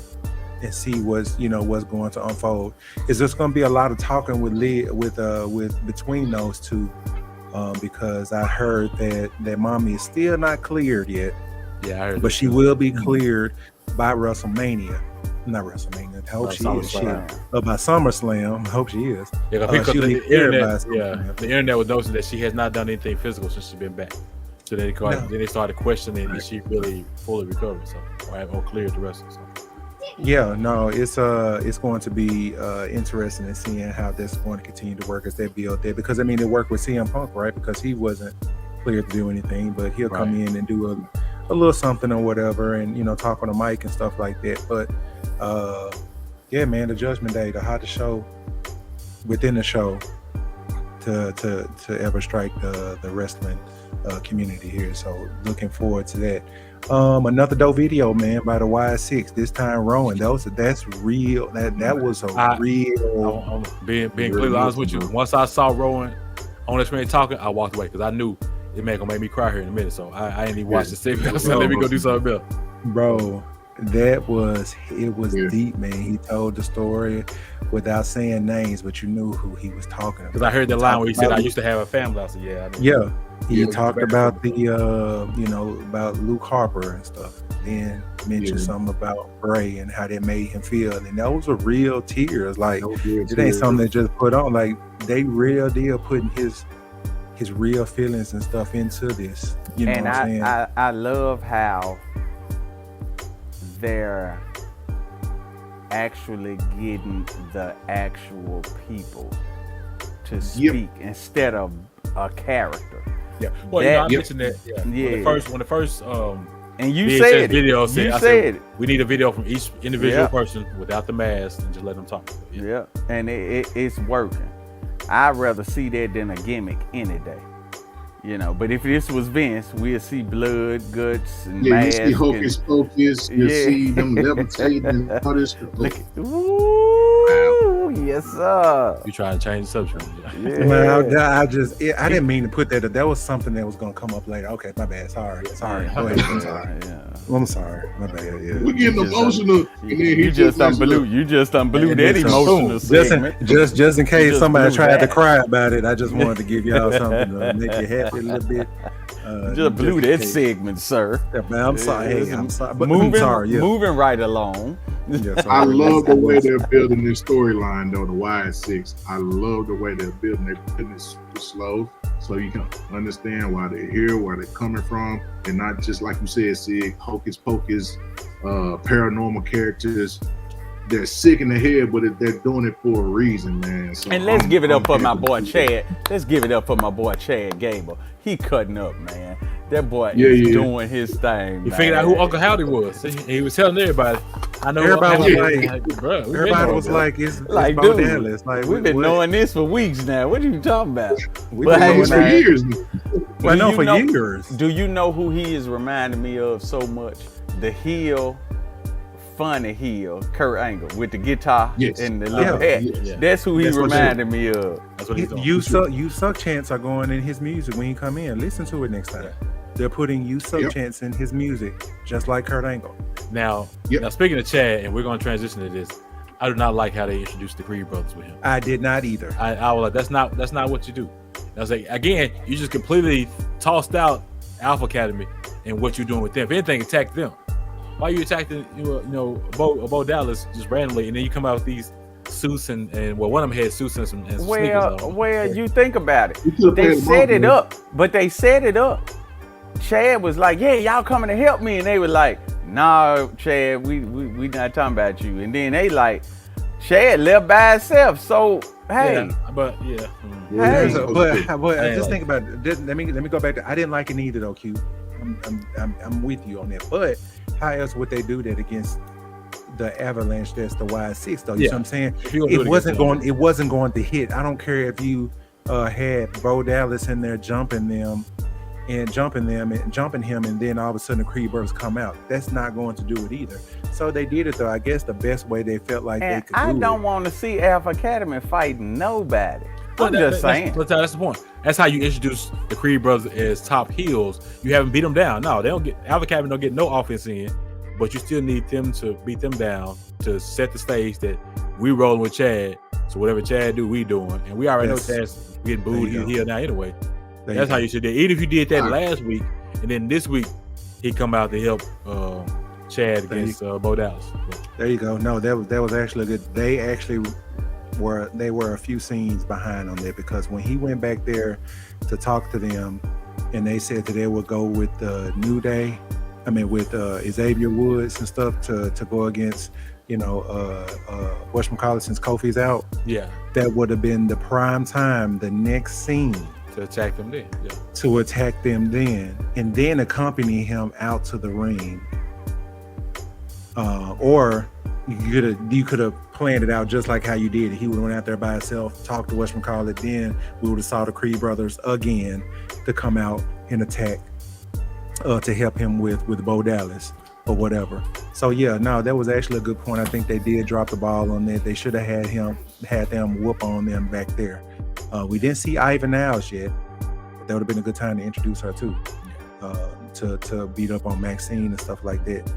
and see what's going to unfold. It's just gonna be a lot of talking with between those two, because I heard that Mami is still not cleared yet. Yeah, I heard. But she will be cleared by WrestleMania. Not WrestleMania. I hope she is. By SummerSlam. I hope she is. Yeah, because the internet was noticing that she has not done anything physical since she's been back. So then they started questioning is she really fully recovered, or cleared the wrestling. So. Yeah, no, it's going to be interesting in seeing how that's going to continue to work as they build there. Because I mean, it worked with CM Punk, right? Because he wasn't cleared to do anything, but he'll come in and do a little something or whatever, and talk on the mic and stuff like that. But yeah, man, the Judgment Day, the hottest show within the show to ever strike the wrestling community here. So looking forward to that. Another dope video, man, by the Y6. This time Rowan. That's real. That was real. Being completely honest with you, once I saw Rowan on the screen talking, I walked away because I knew it gonna make me cry here in a minute. So I ain't even watched the segment. So let me go do something else. Bro, it was deep, man. He told the story without saying names, but you knew who he was talking about. Because I heard the line where he said, "I used to have a family." I said, "Yeah." He talked about the about Luke Harper and stuff. Then mentioned something about Bray and how that made him feel, and those were real tears. Like it ain't something they just put on. Like they real deal putting his real feelings and stuff into this. You know what I'm saying? I love how they're actually getting the actual people to speak instead of a character. Yeah. Well, I mentioned that. Yeah. When the first and you said video said we need a video from each individual person without the mask and just let them talk. Yeah, and it's working. I'd rather see that than a gimmick any day. But if this was Vince, we'll see blood, guts, and masks. You see Hocus Pocus, you see them levitating and all this. Yes, sir. You trying to change the subject? Yeah. Man, I didn't mean to put that. That was something that was gonna come up later. Okay, my bad. Sorry. Go ahead. I'm sorry. I'm sorry. My bad. Yeah. We're getting emotional. You just unblew that emotional segment. Just in case somebody tried to cry about it, I just wanted to give y'all something to make you happy a little bit. Just blew that segment, sir. Yeah, man, I'm sorry. Hey, I'm sorry. But moving right along. I love the way they're building this storyline, though. The Y6. I love the way they're building. They're building it super slow, so you can understand why they're here, where they're coming from, and not just like you said, see hocus pocus, paranormal characters. They're sick in the head, but they're doing it for a reason, man. So and let's give it up for my boy Chad. Let's give it up for my boy Chad Gable. He cutting up, man. That boy is doing his thing. You figured out who Uncle Howdy was. He was telling everybody. I know everybody was like, it's Bo Dallas. Like we've been knowing this for weeks now. What are you talking about? We've been knowing this for years. I know for years. Do you know who he is reminding me of so much? The heel. Funny heel, Kurt Angle with the guitar and the little hat. Yeah. That's who he reminded me of. That's what he's doing. You suck chants are going in his music when he come in. Listen to it next time. They're putting you suck chants in his music, just like Kurt Angle. Now speaking of Chad, and we're going to transition to this. I do not like how they introduced the Creed brothers with him. I did not either. I was like, that's not what you do. I was like, again, you just completely tossed out Alpha Academy and what you're doing with them. If anything, attack them. Why are you attacking, Bo Dallas just randomly, and then you come out with these suits and one of them had suits and some sneakers on. Well, you think about it. They set it up, but they set it up. Chad was like, "Yeah, y'all coming to help me," and they were like, "Nah, Chad, we not talking about you." And then they like, Chad left by himself. So hey, just think about it. Let me go back to. I didn't like it either, though, Q. I'm with you on that, but how else would they do that against the Avalanche? That's the Y6, though. You know what I'm saying? It wasn't going to hit. I don't care if you had Bo Dallas in there jumping them and jumping him, and then all of a sudden the Creed brothers come out. That's not going to do it either. So they did it though. I guess the best way they felt like And they could do it. I don't want to see Alpha Academy fighting nobody. I'm just saying. That's the point. That's how you introduce the Creed brothers as top heels. You haven't beat them down. No, they don't get Alpha Academy don't get no offense in, but you still need them to beat them down to set the stage that we rolling with Chad. So whatever Chad do, we doing, and we already know Chad's getting booed here now anyway. That's how you should do it. Even if you did that last week, and then this week he come out to help Chad against Bo Dallas. There you go. No, that was actually good. They actually were a few scenes behind on that, because when he went back there to talk to them, and they said that they would go with New Day, with Xavier Woods and stuff to go against, whatchamacallit, since Kofi's out. Yeah, that would have been the prime time, the next scene to attack them then. Yeah. To attack them then, and then accompany him out to the ring. Or you could have planned it out just like how you did it. He would have went out there by himself, talked to whatchamacallit, then we would have saw the Creed brothers again to come out and attack to help him with Bo Dallas or whatever. So yeah, no, that was actually a good point. I think they did drop the ball on that. They should have had them whoop on them back there. We didn't see Ivan Niles yet, but that would have been a good time to introduce her too, to beat up on Maxine and stuff like that.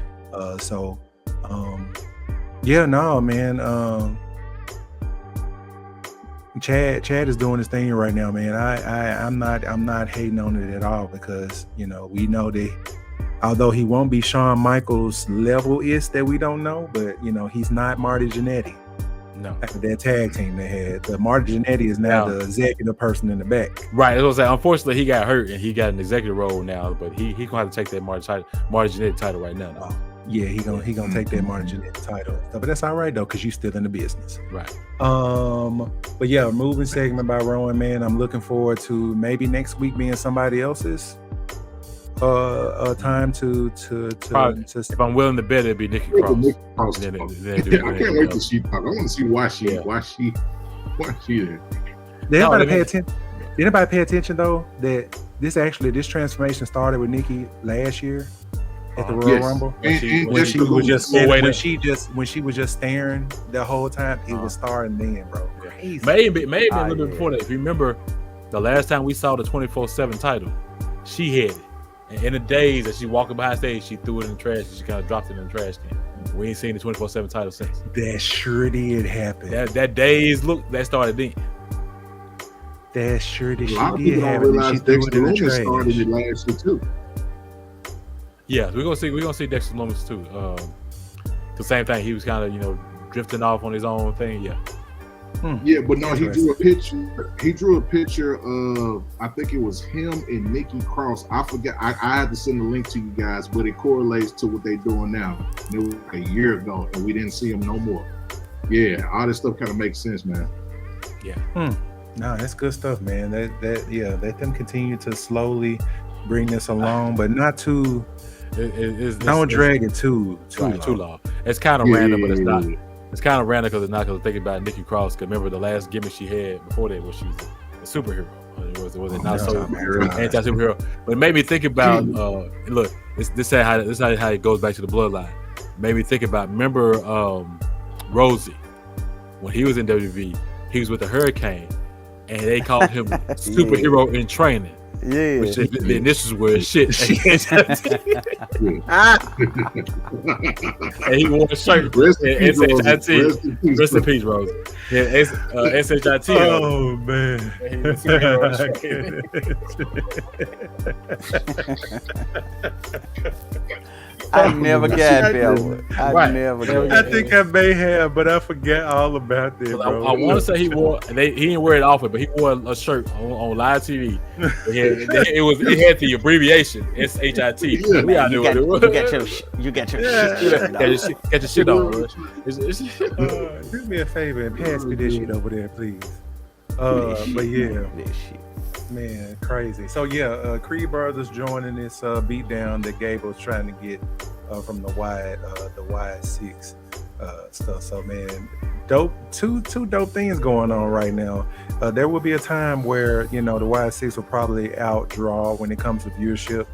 Chad is doing his thing right now, man. I'm not hating on it at all, because we know that although he won't be Shawn Michaels level that we don't know, but he's not Marty Jannetty. No, that tag team they had. The Marty Jannetty is now the executive person in the back. Right. It was like, unfortunately, he got hurt and he got an executive role now, but he gonna have to take that Marty Jannetty title right now. No. Yeah, he gonna take that Marty Jannetty title. But that's all right though, because you still in the business. Right. But yeah, moving segment by Rowan, man. I'm looking forward to maybe next week being somebody else's time to if I'm willing to bet, it'd be Nikki Cross. I can't wait to see talk. I want to see why she there. Did anybody pay attention though that this transformation started with Nikki last year at the Royal Rumble? When she was just staring the whole time, it was starting then, bro. Crazy. Maybe a little bit before that. If you remember the last time we saw the 24/7 title, she had it. And in the days that she walking behind stage, she threw it in the trash and she kind of dropped it in the trash can. We ain't seen the 24/7 title since. That sure did happen. That days look that started then. That sure did. A lot of people don't realize Dexter Lumis started it last year too. Yeah, we're gonna see Dexter Lumis too. The same thing. He was kind of drifting off on his own thing. Yeah. Yeah, but no, he drew a picture. He drew a picture of, I think it was him and Nikki Cross. I forget. I had to send a link to you guys, but it correlates to what they're doing now. It was a year ago, and we didn't see him no more. Yeah, all this stuff kind of makes sense, man. Yeah. No, that's good stuff, man. Let them continue to slowly bring this along, but not too. Don't drag it too long. It's kind of random, but it's not. It's kind of random because it's not. Because thinking about Nikki Cross, because remember the last gimmick she had before that was she was a superhero. Was it not so anti-superhero? But it made me think about. Look, this is how it goes back to the bloodline. It made me think about. Remember Rosie when he was in WWE? He was with the Hurricane, and they called him superhero in training. Yeah. Then this is where shit. And he wore a shirt. Rest in peace, Rose. Yeah, SHIT. Oh man. I never got that one. I think I may have, but I forget all about that, bro. I want to say he didn't wear it often, but he wore a shirt on live TV. It had the abbreviation SHIT. Yeah, we all knew what it was. You got your shit. Get your shit on. Do me a favor and pass me this shit over there, please. But yeah. Man, crazy. So yeah, Creed brothers joining this beatdown that Gable was trying to get from the Wyatt 6 stuff. So man, two dope things going on right now. There will be a time where the Y6 will probably outdraw when it comes to viewership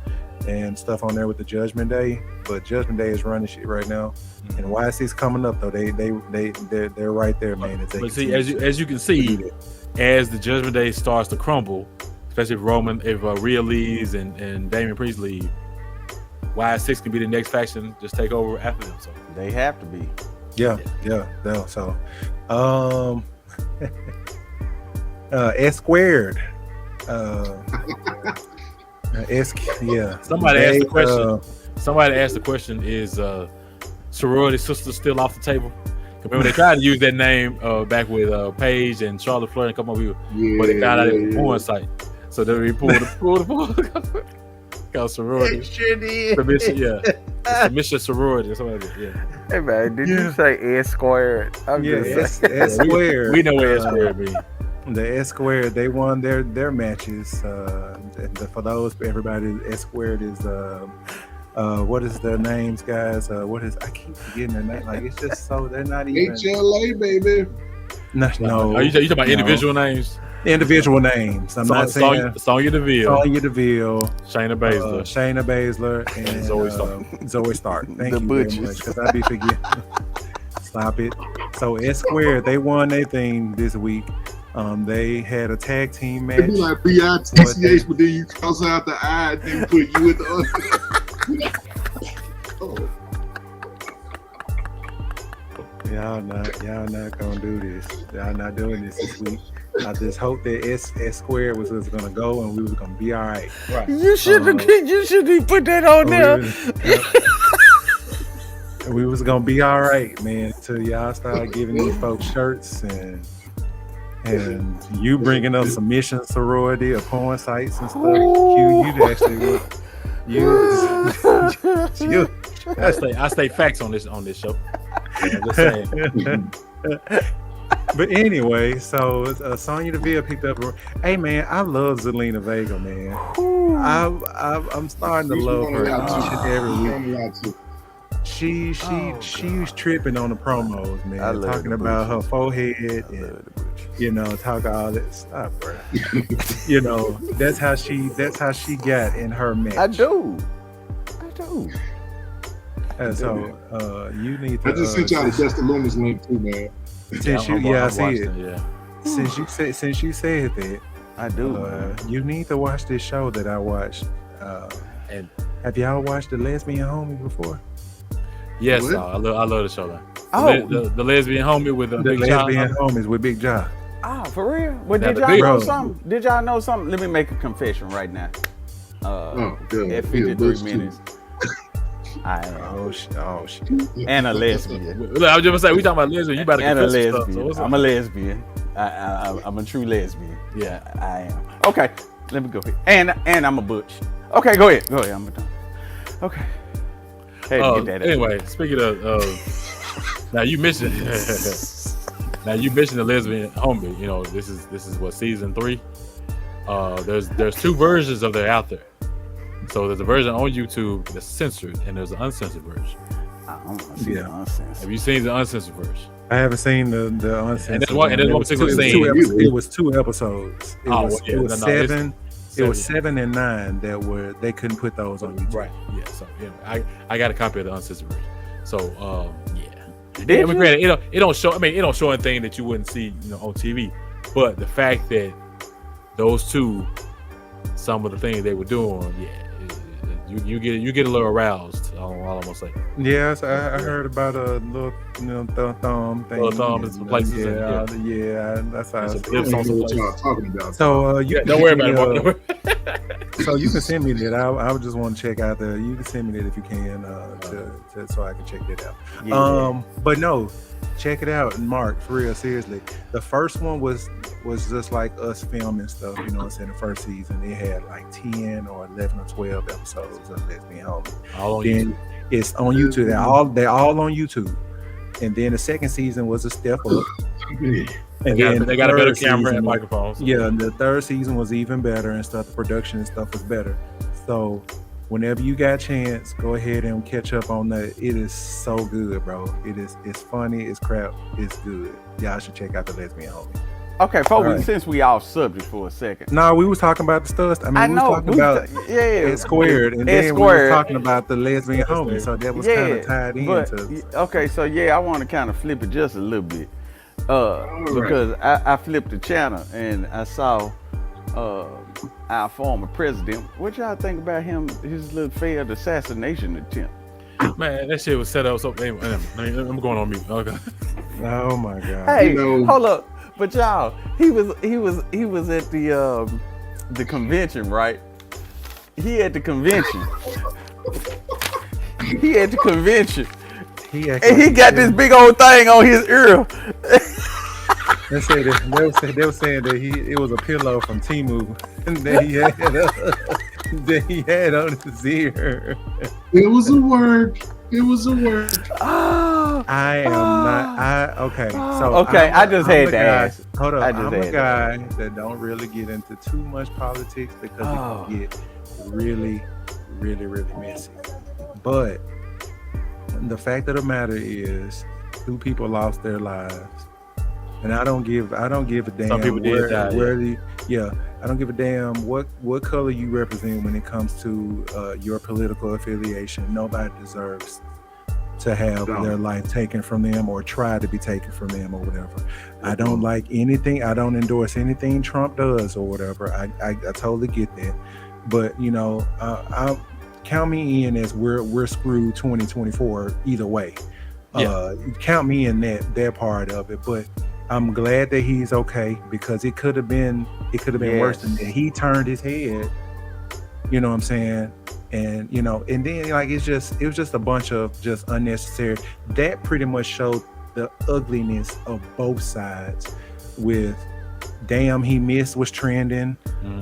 and stuff on there with the Judgment Day, but Judgment Day is running shit right now, and Y6 coming up though. They're right there, man. But see, as you can see, as the Judgment Day starts to crumble, especially if Rhea leaves and Damian Priest leave, Y6 can be the next faction, just take over after them. So they have to be. Yeah. So, S squared. Somebody asked the question. Somebody asked the question: is sorority sisters still off the table? Remember they tried to use that name back with Paige and Charlotte Flair and a couple of people, but they found out it was a porn site. So then we pulled called sorority. Submission, submission sorority or something like that. Yeah. Hey man, did you say S squared? S squared. We know where S squared means. The S squared, they won their matches. For those, everybody, S squared is what is their names, guys? I keep forgetting their name. Like it's just so they're not even HLA, baby. No. Are you talking about individual names? Individual names. I'm not saying Sonya Deville, Shayna Baszler, and Zoe Stark. Thank you very much, because I be forgetting. Stop it. So S squared, they won their thing this week. They had a tag team match. It'd be like BITCH, but then you cross out the I and then put you with the other. Y'all not gonna do this. Y'all not doing this week. I just hope that S squared was gonna go and we was gonna be all right. You shouldn't put that on there. We was gonna be all right, man, until y'all start giving these folks shirts and you bringing up submission sorority or porn sites and stuff. I stay facts on this show. I'm just saying. But anyway, so Sonya Deville picked up. Hey man, I love Zelina Vega, man. I'm starting to love her each and every week. She's tripping on the promos, man. Talking about her forehead and talk all that stuff, bro. that's how she got in her match. I do. And so you need to. I just sent y'all the Dustin Loomis link too, man. I see it. Yeah. Since you said that, I do. You need to watch this show that I watched. And have y'all watched The Lesbian Homie before? Yes, I love the show. Man. Oh, the Lesbian Homie with Big Job. The Lesbian Homies with Big Job. Oh, for real? Well, did y'all know something? Did y'all know something? Let me make a confession right now. At 53 minutes. I am. Oh shit. And a lesbian. Look, I was just gonna say we talking about lesbian. You about to confess and a lesbian. I'm a lesbian. I'm a true lesbian. Yeah, I am. Okay, let me go here. And I'm a butch. Okay, go ahead. I'm done. Okay. Hey, get that anyway, speaking of now you mentioned the Lesbian Homie. This is what, season 3. There's 2 versions of that out there. So there's a version on YouTube that's censored, and there's an uncensored version. I don't want to see the uncensored. Have you seen the uncensored version? I haven't seen the uncensored. And there's one particular scene. It was 2 episodes. It was 7. It was 7 and 9 they couldn't put those on YouTube. Right. Yeah. So I got a copy of the uncensored version. So yeah. Did you? Granted, it don't show. I mean, it don't show anything that you wouldn't see, on TV. But the fact that those 2, some of the things they were doing, you get a little aroused. All I'm gonna say. Yes, I heard about a little thumb thing. Little thumb in some places. Yeah, that's how. What y'all talking about? So don't worry about it. So you can send me that. I would just want to check out the. You can send me that if you can, so I can check that out. Yeah. But no, check it out, Mark. For real, seriously. The first one was just like us filming stuff. The first season it had like 10 or 11 or 12 episodes of Lesbian Homie. All on then YouTube. It's on YouTube. They're all on YouTube. And then the second season was a step up. And they got a better camera and microphones. Yeah, and the third season was even better and stuff. The production and stuff was better. So whenever you got a chance, go ahead and catch up on that. It is so good, bro. It's funny, it's crap, it's good. Y'all should check out the Lesbian Homie. Okay, folks, since we off subject for a second. No, we was talking about the stuff. We was talking about it squared, and then we were talking about the Lesbian Homie, so that was kind of tied into. Okay, so I want to kind of flip it just a little bit, because I flipped the channel and I saw our former president. What y'all think about him? His little failed assassination attempt. Man, that shit was set up. So I'm going on mute. Okay. Oh my God. Hey, hold up. But y'all, he was at the convention, right? He at the convention. And he got this big old thing on his ear. They were saying that it was a pillow from Temu and that he had on his ear. It was a word. I am not. Okay. So I just had to ask. Hold up. I'm a guy that don't really get into too much politics because it can get really, really, really messy. But the fact of the matter is, 2 people lost their lives. And I don't give a damn. Some people did die. I don't give a damn what color you represent when it comes to your political affiliation. Nobody deserves to have their life taken from them or try to be taken from them or whatever. I don't like anything. I don't endorse anything Trump does or whatever. I totally get that. But I count me in as we're screwed 2024 either way. Count me in that part of it. But I'm glad that he's okay, because it could have been worse than that. He turned his head, you know what I'm saying? And and then it was just a bunch of just unnecessary. That pretty much showed the ugliness of both sides. With damn, he missed was trending,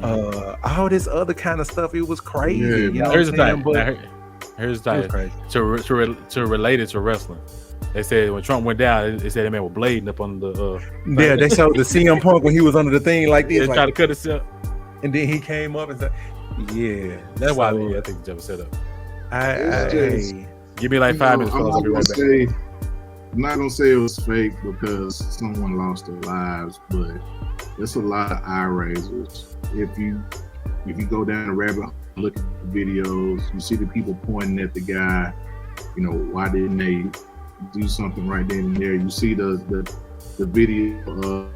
all this other kind of stuff. It was crazy. Here's the thing. To relate it to wrestling. They said when Trump went down, they said that man was blading up on the. They showed the CM Punk when he was under the thing like this, trying to cut himself, and then he came up and said, "Yeah." That's why I think the set up. Give me like 5 minutes. I'm not gonna say it was fake because someone lost their lives, but it's a lot of eye raisers. If you go down the rabbit hole, look at the videos, you see the people pointing at the guy. Why didn't they do something right then and there? You see the video of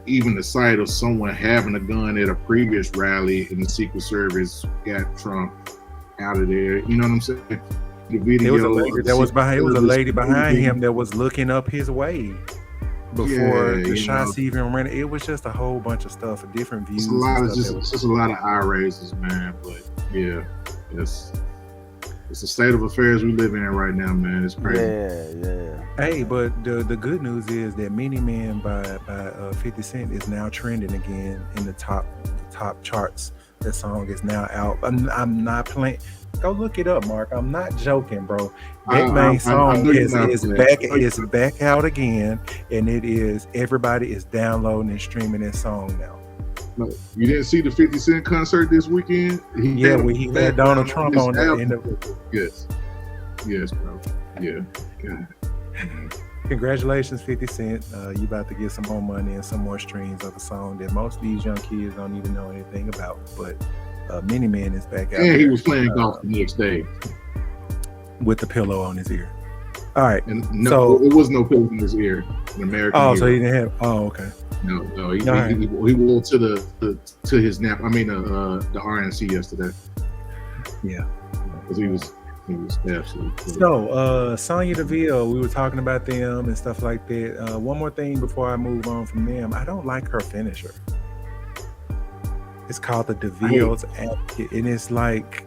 even the sight of someone having a gun at a previous rally, and the Secret Service got Trump out of there. You know what I'm saying? The video. It was a lady behind him that was looking up his way before the shots even ran. It was just a whole bunch of stuff, different views. It's just a lot of eye raises, man. But yeah, it's the state of affairs we live in right now, man. It's crazy. Yeah. Hey, but the good news is that Many Men by 50 Cent is now trending again in the top charts. That song is now out. I'm not playing. Go look it up, Mark. I'm not joking, bro. That main song is back out again, and it is. Everybody is downloading and streaming that song now. No, you didn't see the 50 Cent concert this weekend? He had Donald Trump on it. Yes, bro. Yeah. God. Congratulations, 50 Cent. You about to get some more money and some more streams of a song that most of these young kids don't even know anything about. But Many Man is back out. And he was playing golf the next day with the pillow on his ear. All right. And it was no pillow in his ear. An American. Oh, so he didn't have. Oh, okay. No. He wore to his nap. I mean, the RNC yesterday. Yeah. Because he was absolutely. So, Sonya Deville, we were talking about them and stuff like that. One more thing before I move on from them. I don't like her finisher. It's called the Deville's Advocate, and it's like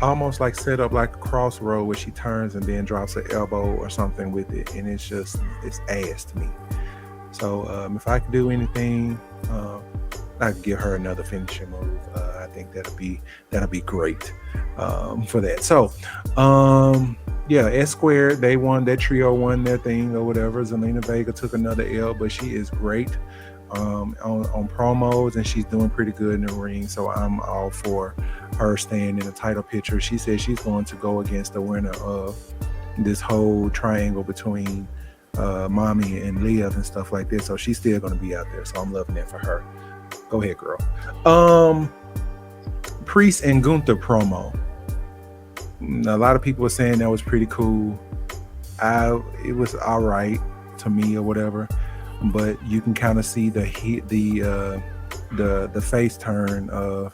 almost like set up like a crossroad where she turns and then drops an elbow or something with it, and it's ass to me. So if I could do anything, I could give her another finishing move. I think that'll be great for that. So S Squared, they won, that trio won their thing or whatever. Zelina Vega took another L, but she is great. on promos, and she's doing pretty good in the ring. So I'm all for her staying in the title picture. She said she's going to go against the winner of this whole triangle between Mami and Liv and stuff like this. So she's still going to be out there. So I'm loving that for her. Go ahead, girl. Priest and Gunther promo. A lot of people were saying that was pretty cool. It was all right to me or whatever, but you can kind of see the face turn of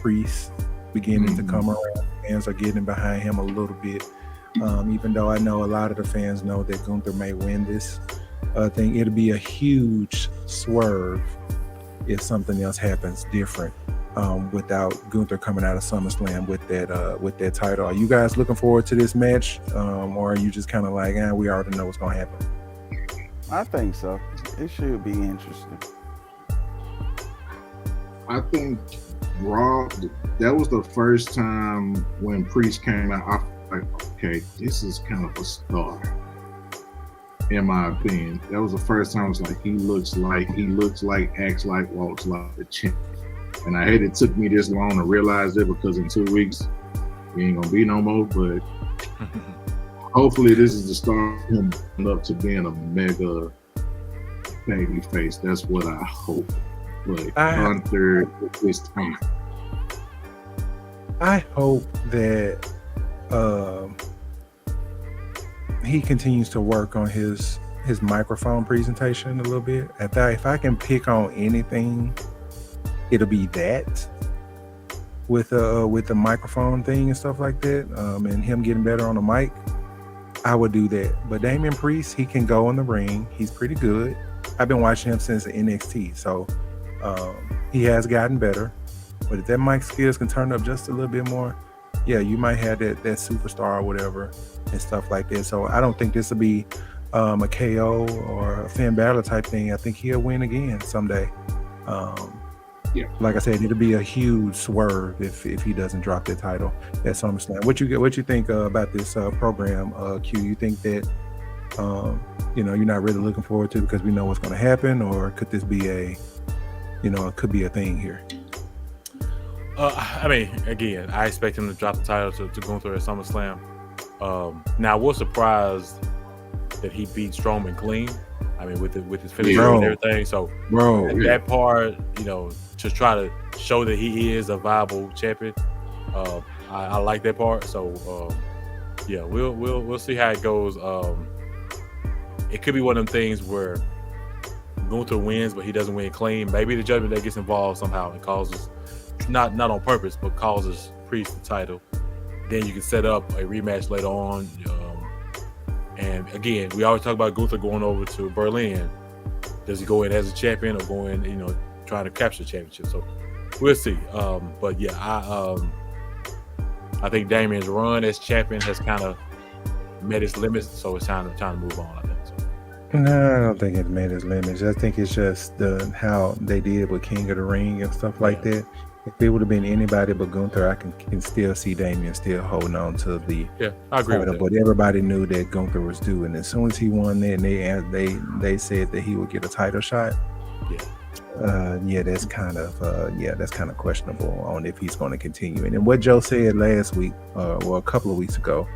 Priest beginning to come around. Fans are getting behind him a little bit, even though I know a lot of the fans know that Gunther may win this thing. It'll be a huge swerve if something else happens different. Without Gunther coming out of SummerSlam with that title. Are you guys looking forward to this match, or are you just kind of like, we already know what's going to happen? I think so. It should be interesting. I think Raw, that was the first time when Priest came out, I was like, okay, this is kind of a star. In my opinion, that was the first time I was like, he looks like, acts like, walks like the champ. And I hate it took me this long to realize it, because in 2 weeks, he ain't gonna be no more. But hopefully this is the start of him up to being a mega baby face. That's what I hope. But Gunther this time. I hope that he continues to work on his microphone presentation a little bit. If I can pick on anything, it'll be that with the microphone thing and stuff like that, and him getting better on the mic. I would do that. But Damian Priest, he can go in the ring. He's pretty good. I've been watching him since the NXT, so he has gotten better. But if that mic skills can turn up just a little bit more, yeah, you might have that superstar or whatever and stuff like that. So I don't think this will be a KO or a Finn Balor type thing. I think he'll win again someday. Yeah. Like I said, it'll be a huge swerve if he doesn't drop that title at SummerSlam. What you think about this program, Q? You think that you're not really looking forward to it because we know what's going to happen, or could this be it could be a thing here? I mean, again, I expect him to drop the title to Gunther at SummerSlam. Now, I was surprised that he beat Strowman clean. I mean, with his finish and everything. So, that part, to try to show that he is a viable champion, I like that part. So, we'll see how it goes. It could be one of them things where Gunther wins, but he doesn't win clean. Maybe the Judgment Day gets involved somehow and causes, not on purpose, but causes Priest the title. Then you can set up a rematch later on. And again, we always talk about Gunther going over to Berlin. Does he go in as a champion or go in, trying to capture the championship? So we'll see. But yeah, I think Damian's run as champion has kind of met its limits, so it's time to move on, I think. So. No, I don't think it's met its limits. I think it's just how they did with King of the Ring and stuff like that. If it would have been anybody but Gunther, I can still see Damian still holding on to the I agree with that. But everybody knew that Gunther was due, and as soon as he won that, and they said that he would get a title shot. That's kind of questionable on if he's going to continue. And what Joe said last week, a couple of weeks ago,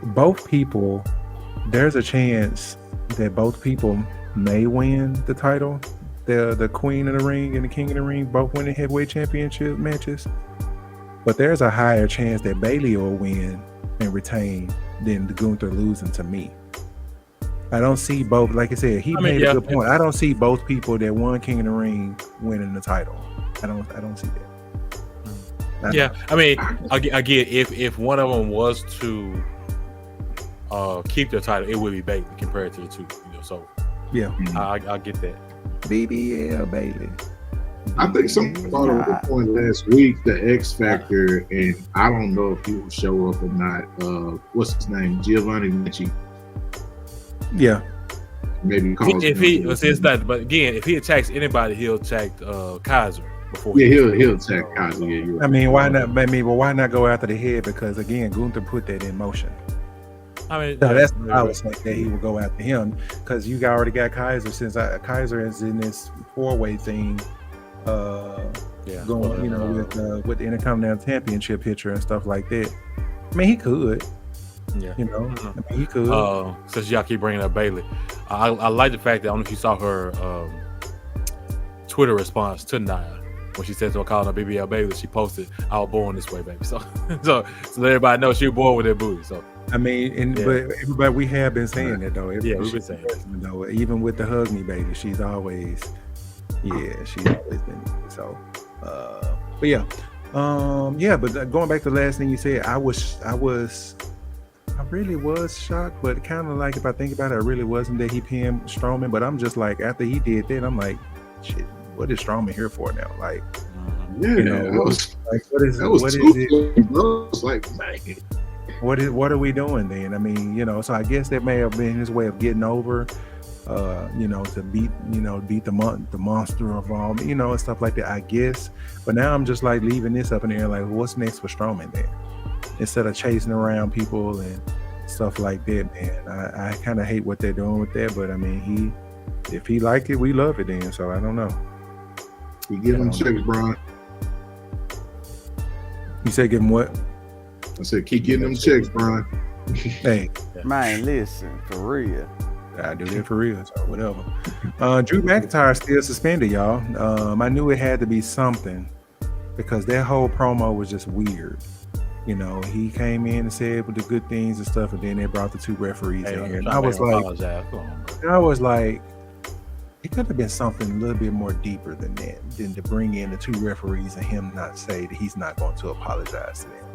both people, there's a chance that both people may win the title. The Queen of the Ring and the King of the Ring both winning heavyweight championship matches, but there's a higher chance that Bayley will win and retain than the Gunther losing to me. I don't see both. Like I said, he made a good point. I don't see both people that won King of the Ring winning the title. I don't see that. I mean, again, if one of them was to keep their title, it would be Bayley compared to the two. So I get that. BBL Bayley. I think someone brought up the point last week, the X Factor, and I don't know if he will show up or not. What's his name? Giovanni Vinci. Yeah. Maybe but again, if he attacks anybody, he'll attack Kaiser before. He'll attack Kaiser. Yeah, I mean, why not? Why not go after the head? Because again, Gunther put that in motion. I mean, No, yeah, that's maybe, what I was saying that he would go after him because you already got Kaiser since Kaiser is in this 4-way thing, going with the Intercontinental Championship picture and stuff like that. I mean, he could, yeah. I mean, he could. Since y'all keep bringing up Bayley, I like the fact that I don't know if you saw her Twitter response to Nia when she said to her calling her BBL Bayley. She posted, "I was born this way, baby." So let everybody know she was born with that booty. So. I mean, but we have been saying it though. We've been saying it. Though, even with the Hug Me Baby, she's always been so. But yeah, But going back to the last thing you said, I really was shocked, but kind of like if I think about it, I really wasn't that he pinned Strowman. But I'm just like, after he did that, I'm like, shit, what is Strowman here for now? Like, what is it? Bro. It's like, man. What are we doing then? I mean, so I guess that may have been his way of getting over, to beat the monster of all, and stuff like that, I guess. But now I'm just like leaving this up in the air, like, what's next for Strowman then? Instead of chasing around people and stuff like that, man. I kind of hate what they're doing with that, but I mean, if he like it, we love it then. So I don't know. You give him checks, Brian. You said give him what? I said, keep getting them checks, Brian. Hey, man, listen, for real. I do that for real, so whatever. Drew McIntyre still suspended, y'all. I knew it had to be something because that whole promo was just weird. He came in and said with the good things and stuff, and then they brought the 2 referees in here. And I was like, it could have been something a little bit more deeper than that, than to bring in the 2 referees and him not say that he's not going to apologize to them.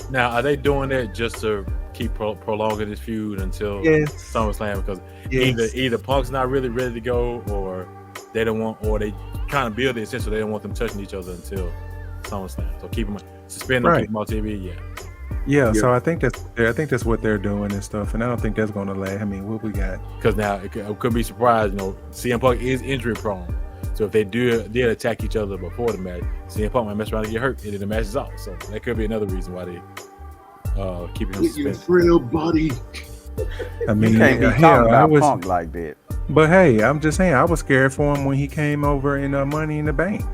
Now, are they doing that just to keep prolonging this feud until SummerSlam? Because either Punk's not really ready to go, or they don't want, or they kind of build it so they don't want them touching each other until SummerSlam. So keep them suspended, keep them on TV. Yeah. So I think that's what they're doing and stuff, and I don't think that's going to last. I mean, what we got? Because now it could be surprised. CM Punk is injury prone. So if they did attack each other before the match, CM Punk might mess around and get hurt, and then the match is off. So that could be another reason why they keep him suspended. Real buddy. I mean, you can't be talking about Punk like that. But hey, I'm just saying, I was scared for him when he came over in Money in the Bank.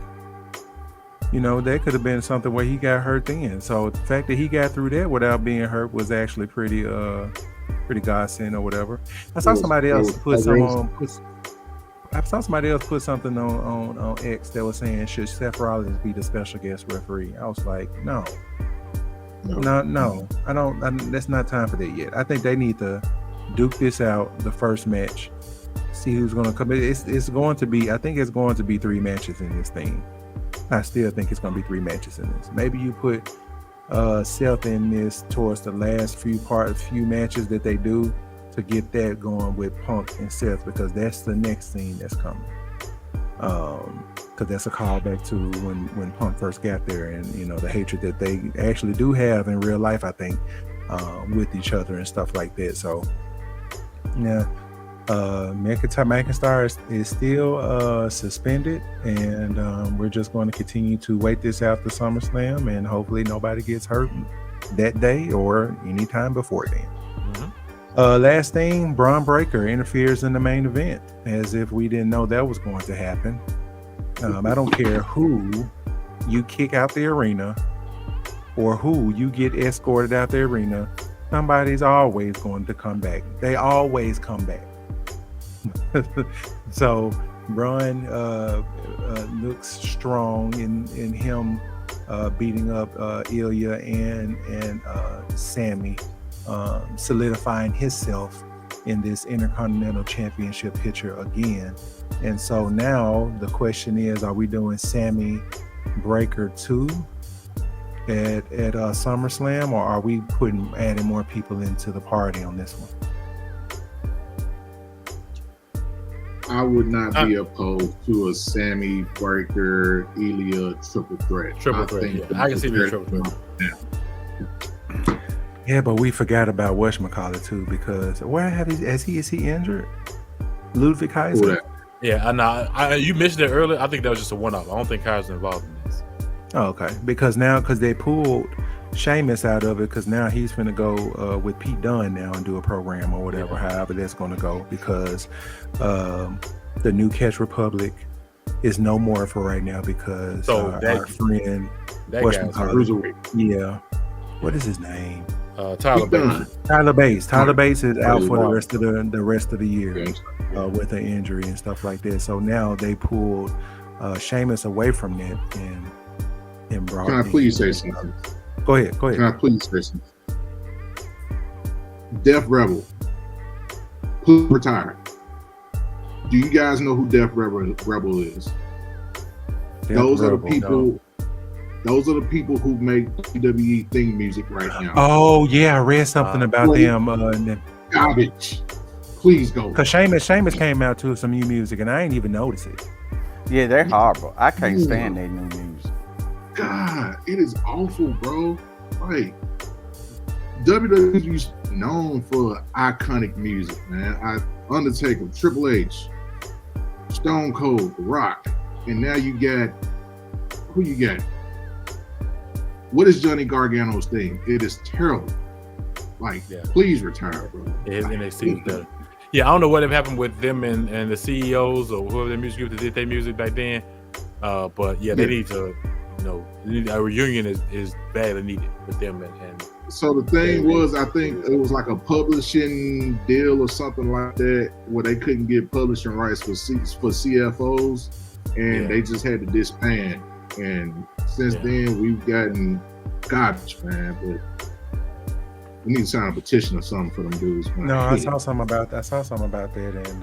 That could have been something where he got hurt then. So the fact that he got through that without being hurt was actually pretty godsend or whatever. I saw somebody else put something on X that was saying, should Seth Rollins be the special guest referee? I was like, no. I don't. That's not time for that yet. I think they need to duke this out the first match, see who's going to come in. It's going to be. I think it's going to be 3 matches in this thing. I still think it's going to be 3 matches in this. Maybe you put Seth in this towards the last few matches that they do, to get that going with Punk and Seth, because that's the next thing that's coming. Because that's a callback to when Punk first got there, and the hatred that they actually do have in real life, I think, with each other and stuff like that. So yeah, McIntyre is still suspended, and we're just going to continue to wait this out to SummerSlam, and hopefully nobody gets hurt that day or any time before then. Last thing, Braun Breaker interferes in the main event, as if we didn't know that was going to happen. I don't care who you kick out the arena or who you get escorted out the arena, somebody's always going to come back. They always come back. So Braun looks strong in him beating up Ilya and Sammy, solidifying himself in this Intercontinental Championship picture again. And so now the question is, are we doing Sammy Breaker 2 at SummerSlam, or are we adding more people into the party on this one? I would not be opposed to a Sammy Breaker Ilya triple threat. I can see the triple threat. Yeah, but we forgot about whatchamacallit too, because is he injured? Ludwig Kaiser? Yeah, I know. You mentioned it earlier. I think that was just a one-off. I don't think Kaiser's involved in this. Oh, okay. Because they pulled Sheamus out of it because now he's finna go with Pete Dunne now and do a program or whatever, however that's gonna go, because the new Catch Republic is no more for right now because our friend, what is his name? Tyler Bates. Tyler Bates is out for the rest of the year with an injury and stuff like that. So now they pulled Sheamus away from that and brought. Can I please say something? Go ahead. Can I please say something? Death Rebel, please retire. Do you guys know who Death Rebel is? Those are the people who make WWE theme music right now. Oh yeah, I read something about them. Garbage. Please go. Because Sheamus came out to some new music and I ain't even noticed it. Yeah, they're horrible. I can't stand their new music. God, it is awful, bro. Like, WWE is known for iconic music, man. Undertaker, Triple H, Stone Cold, The Rock, and now you got who you got? What is Johnny Gargano's thing? It is terrible. Like, please retire, bro. His NXT is better. Yeah, I don't know what happened with them and the CEOs or whoever the music group that did their music back then. But they need to, a reunion is badly needed with them. And so the thing was, I think it was like a publishing deal or something like that, where they couldn't get publishing rights for CFOs, and they just had to disband. And since then, we've gotten garbage, man. But we need to sign a petition or something for them dudes, man. No, I saw something about that, and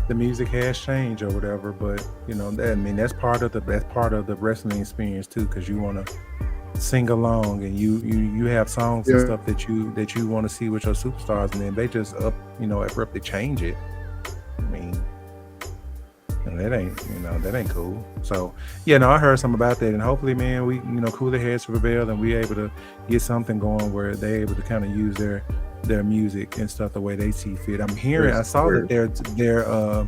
the music has changed or whatever. But that's part of the wrestling experience too, because you want to sing along and you have songs and stuff that you want to see with your superstars, and then they just abruptly change it. I mean, that ain't cool. So I heard something about that, and hopefully, man, we cooler heads prevail and we able to get something going where they're able to kind of use their music and stuff the way they see fit. I saw that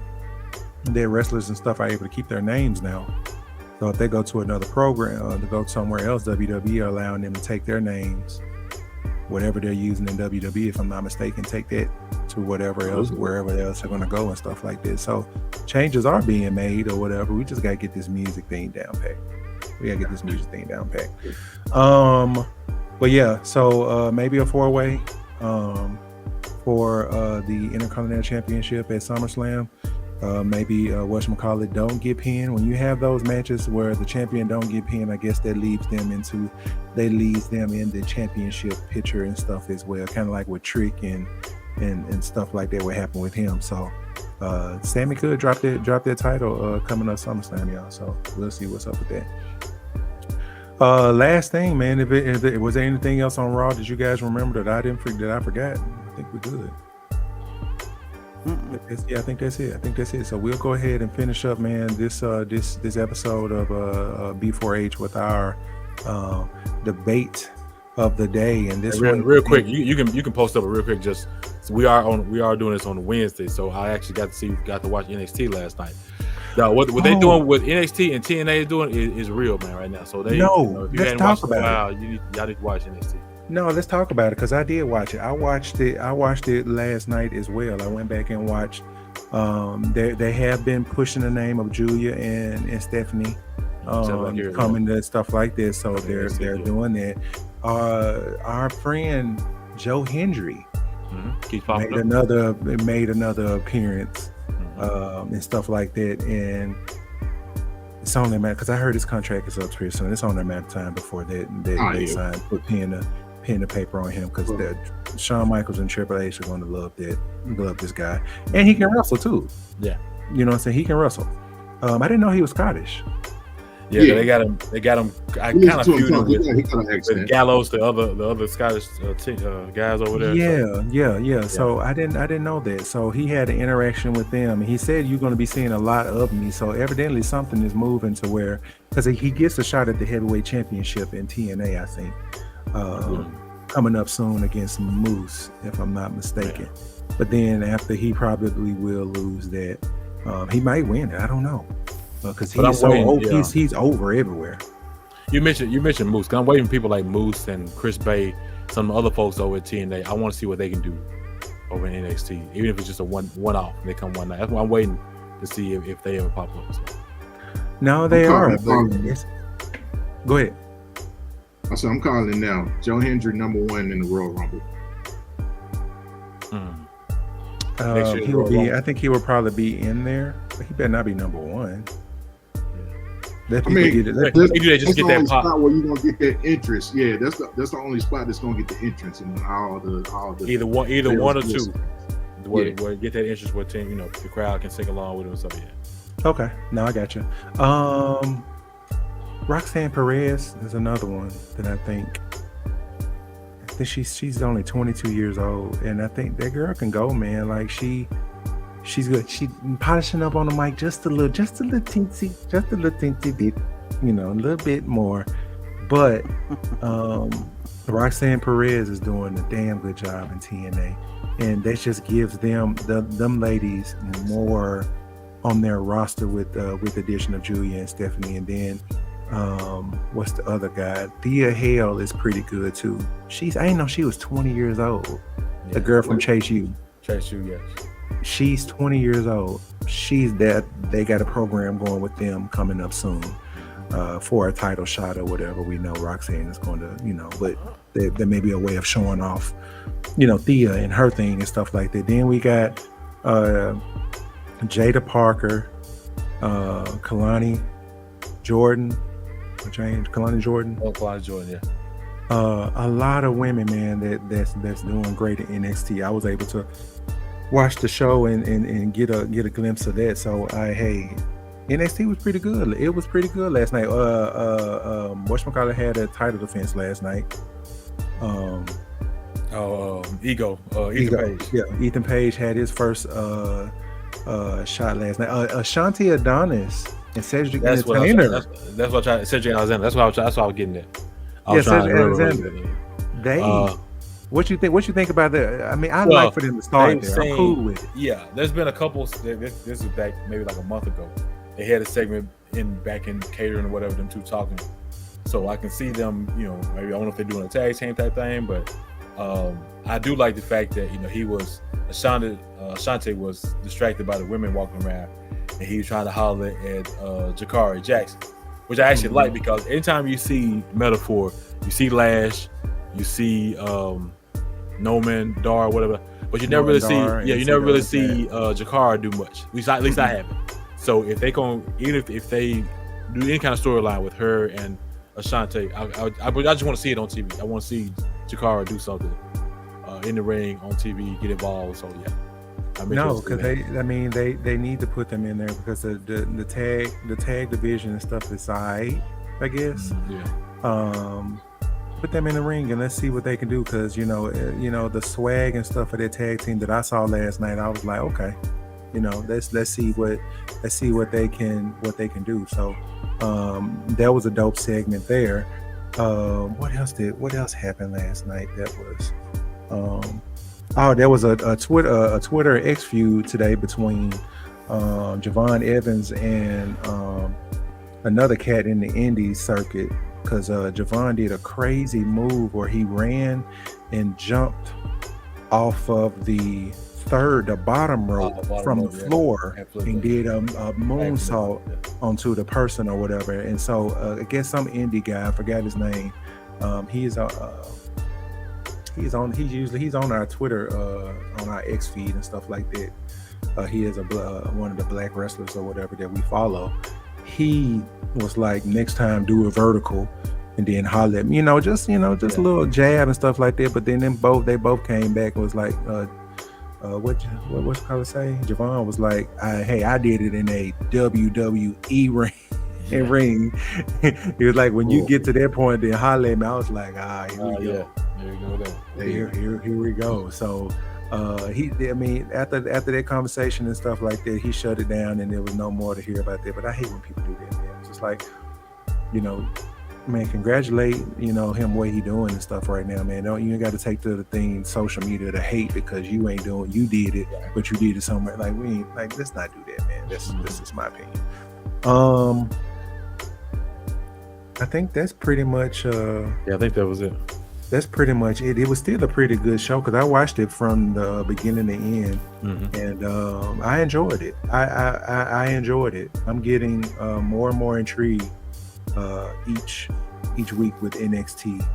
their wrestlers and stuff are able to keep their names now. So if they go to another program, to go somewhere else, WWE are allowing them to take their names, whatever they're using in WWE, if I'm not mistaken, take that to wherever else they're going to go and stuff like this. So changes are being made or whatever. We just got to get this music thing down pat. So maybe a 4-way for the Intercontinental Championship at SummerSlam. Maybe whatchamacallit don't get pinned. When you have those matches where the champion don't get pinned, I guess that leaves them in the championship picture and stuff as well, kind of like with Trick and stuff like that what happened with him. So Sammy could drop that title coming up SummerSlam, y'all. So we'll see what's up with that. Last thing, man, was there anything else on Raw that you guys remember that I forgot? I think we're good. I think that's it. So we'll go ahead and finish up, man, this episode of B4H with our debate of the day. And this real quick, you can post up a real quick. Just so we are doing this on Wednesday, so I actually got to watch NXT last night. Now, what they doing with NXT and TNA is doing is real, man, right now. So if you hadn't watched it in a while, y'all need to watch NXT. No, let's talk about it, because I did watch it. I watched it last night as well. I went back and watched. They have been pushing the name of Julia and Stephanie coming to stuff like this. So they're doing that. Our friend Joe Hendry made another appearance and stuff like that. And it's on their map, because I heard his contract is up pretty soon. It's on their map time before they sign, put pen to paper on him, because Shawn Michaels and Triple H are going to love this guy, and he can wrestle too. Yeah, you know what I'm saying? He can wrestle. I didn't know he was Scottish. Yeah. They got him. I kind of feuded with Gallows, the other Scottish guys over there. Yeah. So I didn't know that. So he had an interaction with them, and he said, "You're going to be seeing a lot of me." So evidently something is moving to where, because he gets a shot at the heavyweight championship in TNA, I think. Coming up soon against Moose, if I'm not mistaken. But then after, he probably will lose that. He might win it. I don't know, because he's over everywhere. You mentioned Moose. 'Cause I'm waiting for people like Moose and Chris Bay, some other folks over at TNA. I want to see what they can do over in NXT, even if it's just a one off. They come one night. That's why I'm waiting to see if they ever pop up. So. No, they are. Go ahead. I said I'm calling now. Joe Hendry #1 in the Royal Rumble. He will be. I think he will probably be in there, but he better not be #1. Let people get it. That's the only spot where you're gonna get that interest. Yeah, that's the only spot that's gonna get the entrance and all the either one or two. Where get that interest where team, the crowd can sing along with them. So yeah. Okay, now I got you. Roxanne Perez is another one that I think she's only 22 years old, and I think that girl can go, man. Like she's good. She polishing up on the mic just a little teensy bit, a little bit more. But Roxanne Perez is doing a damn good job in TNA, and that just gives them ladies more on their roster with the addition of Julia and Stephanie, and then what's the other guy? Thea Hale is pretty good too. I didn't know she was 20 years old. Yeah. The girl from Chase U. Chase U, yes. She's 20 years old. They got a program going with them coming up soon for a title shot or whatever. We know Roxanne is going to, but there may be a way of showing off, Thea and her thing and stuff like that. Then we got Jada Parker, Kalani Jordan, Kalani Jordan. Oh, Kalani Jordan, yeah. A lot of women, man, that's doing great in NXT. I was able to watch the show and get a glimpse of that. So NXT was pretty good. It was pretty good last night. Whatchamacallit had a title defense last night. Ethan Page. Yeah, Ethan Page had his first shot last night. Ashanti Adonis and Cedric Alexander. That's what I tried. Cedric Alexander. That's what I was getting at. Cedric Alexander. What you think about that? I mean, I'd like for them to start there. I'm cool with it. Yeah, there's been a couple. This is back maybe like a month ago. They had a segment back in catering or whatever. Them two talking. So I can see them. Maybe I don't know if they're doing a tag team type thing, but I do like the fact that Ashanti was distracted by the women walking around, and he was trying to holler at Jakari Jackson, which I actually like, because anytime you see Metaphor, you see Lash, you see Noman, Dar, whatever, but you never really see Jakara do much. At least I haven't. So if they even if they do any kind of storyline with her and Ashanti, I just want to see it on TV. I want to see Jakara do something in the ring on TV, get involved. So yeah. No, because they need to put them in there, because the tag division and stuff is I guess. Put them in the ring and let's see what they can do, because the swag and stuff of their tag team that I saw last night, I was like, okay, let's see what they can do. So that was a dope segment there. What else happened last night? That was there was a Twitter X feud today between Javon Evans and another cat in the indie circuit, because Javon did a crazy move where he ran and jumped off of the bottom rope from the floor, and did a moonsault onto the person or whatever. And so I guess some indie guy, I forgot his name, he's on our Twitter, on our X feed and stuff like that. He is one of the black wrestlers or whatever that we follow. He was like, next time do a vertical, and then holler at me, just a little jab and stuff like that. But then they both came back and was like, what's Carla say? Javon was like, I did it in a WWE ring. He was like, when you get to that point, then holler at me. I was like, here we go. Here we go. So after that conversation and stuff like that, he shut it down, and there was no more to hear about that. But I hate when people do that, man. It's just like, man, congratulate, him what he doing and stuff right now, man. You ain't got to take to the thing, social media, to hate because you did it, but you did it somewhere. Like, we ain't, like, let's not do that, man. This is my opinion. I think that's pretty much. Yeah, I think that was it. That's pretty much it. It was still a pretty good show because I watched it from the beginning to end, and I enjoyed it. I enjoyed it. I'm getting more and more intrigued each week with NXT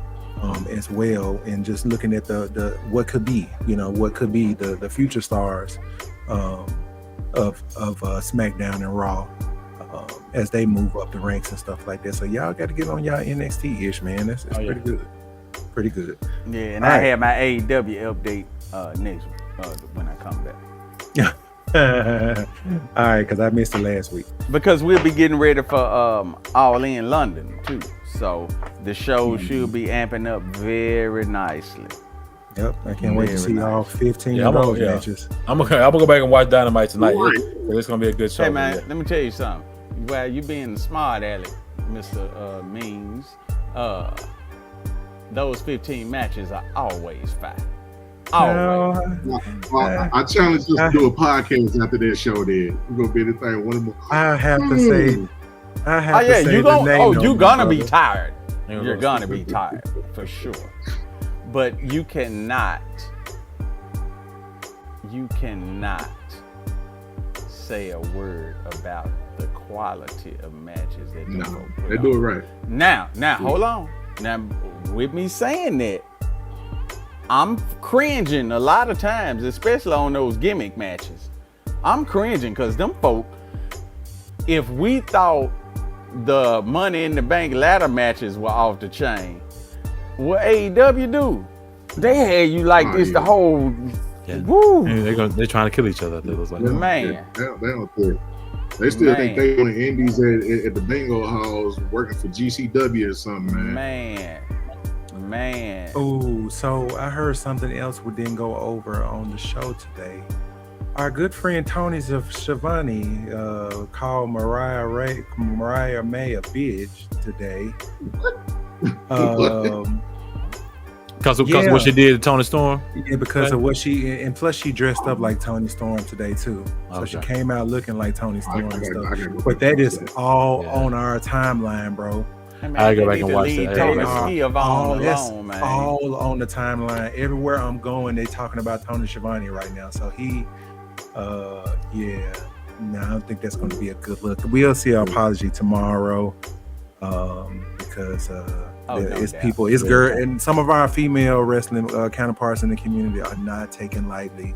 as well, and just looking at the what could be, what could be the future stars of SmackDown and Raw. As they move up the ranks and stuff like that. So y'all got to get on y'all NXT-ish, man. That's pretty good. Pretty good. Yeah, and I have my AEW update next when I come back. All right, because I missed it last week. Because we'll be getting ready for All In London too. So the show should be amping up very nicely. Yep, I can't wait to see all 15 of those matches. I'm gonna go back and watch Dynamite tonight. It's gonna be a good show. Hey man, let me tell you something. While you being smart aleck, Mr. Means, those 15 matches are always fine. Always. I challenge us to do a podcast after that show. Then we're gonna be the thing. One of them. I have to say. You're gonna be tired. You're gonna be tired for sure. But you cannot say a word about the quality of matches that they do it right. Now, hold on. Now, with me saying that, I'm cringing a lot of times, especially on those gimmick matches. I'm cringing because them folk, if we thought the Money in the Bank ladder matches were off the chain, what AEW do? They had you like this the whole. Yeah. Woo! They're trying to kill each other. It was like, man. They still think they on the indies at the bingo halls working for GCW or something, man. Oh, so I heard something else we didn't go over on the show today. Our good friend Tony Schiavone called Mariah May a bitch today. Because of what she did to Tony Storm? Yeah, because of what and plus she dressed up like Tony Storm today too. So she came out looking like Tony Storm and stuff. But that is all on our timeline, bro. I go back and watch that. All on the timeline. Everywhere I'm going, they talking about Tony Schiavone right now. So I don't think that's going to be a good look. We'll see our apology tomorrow because people, it's girl, and some of our female wrestling counterparts in the community are not taking lightly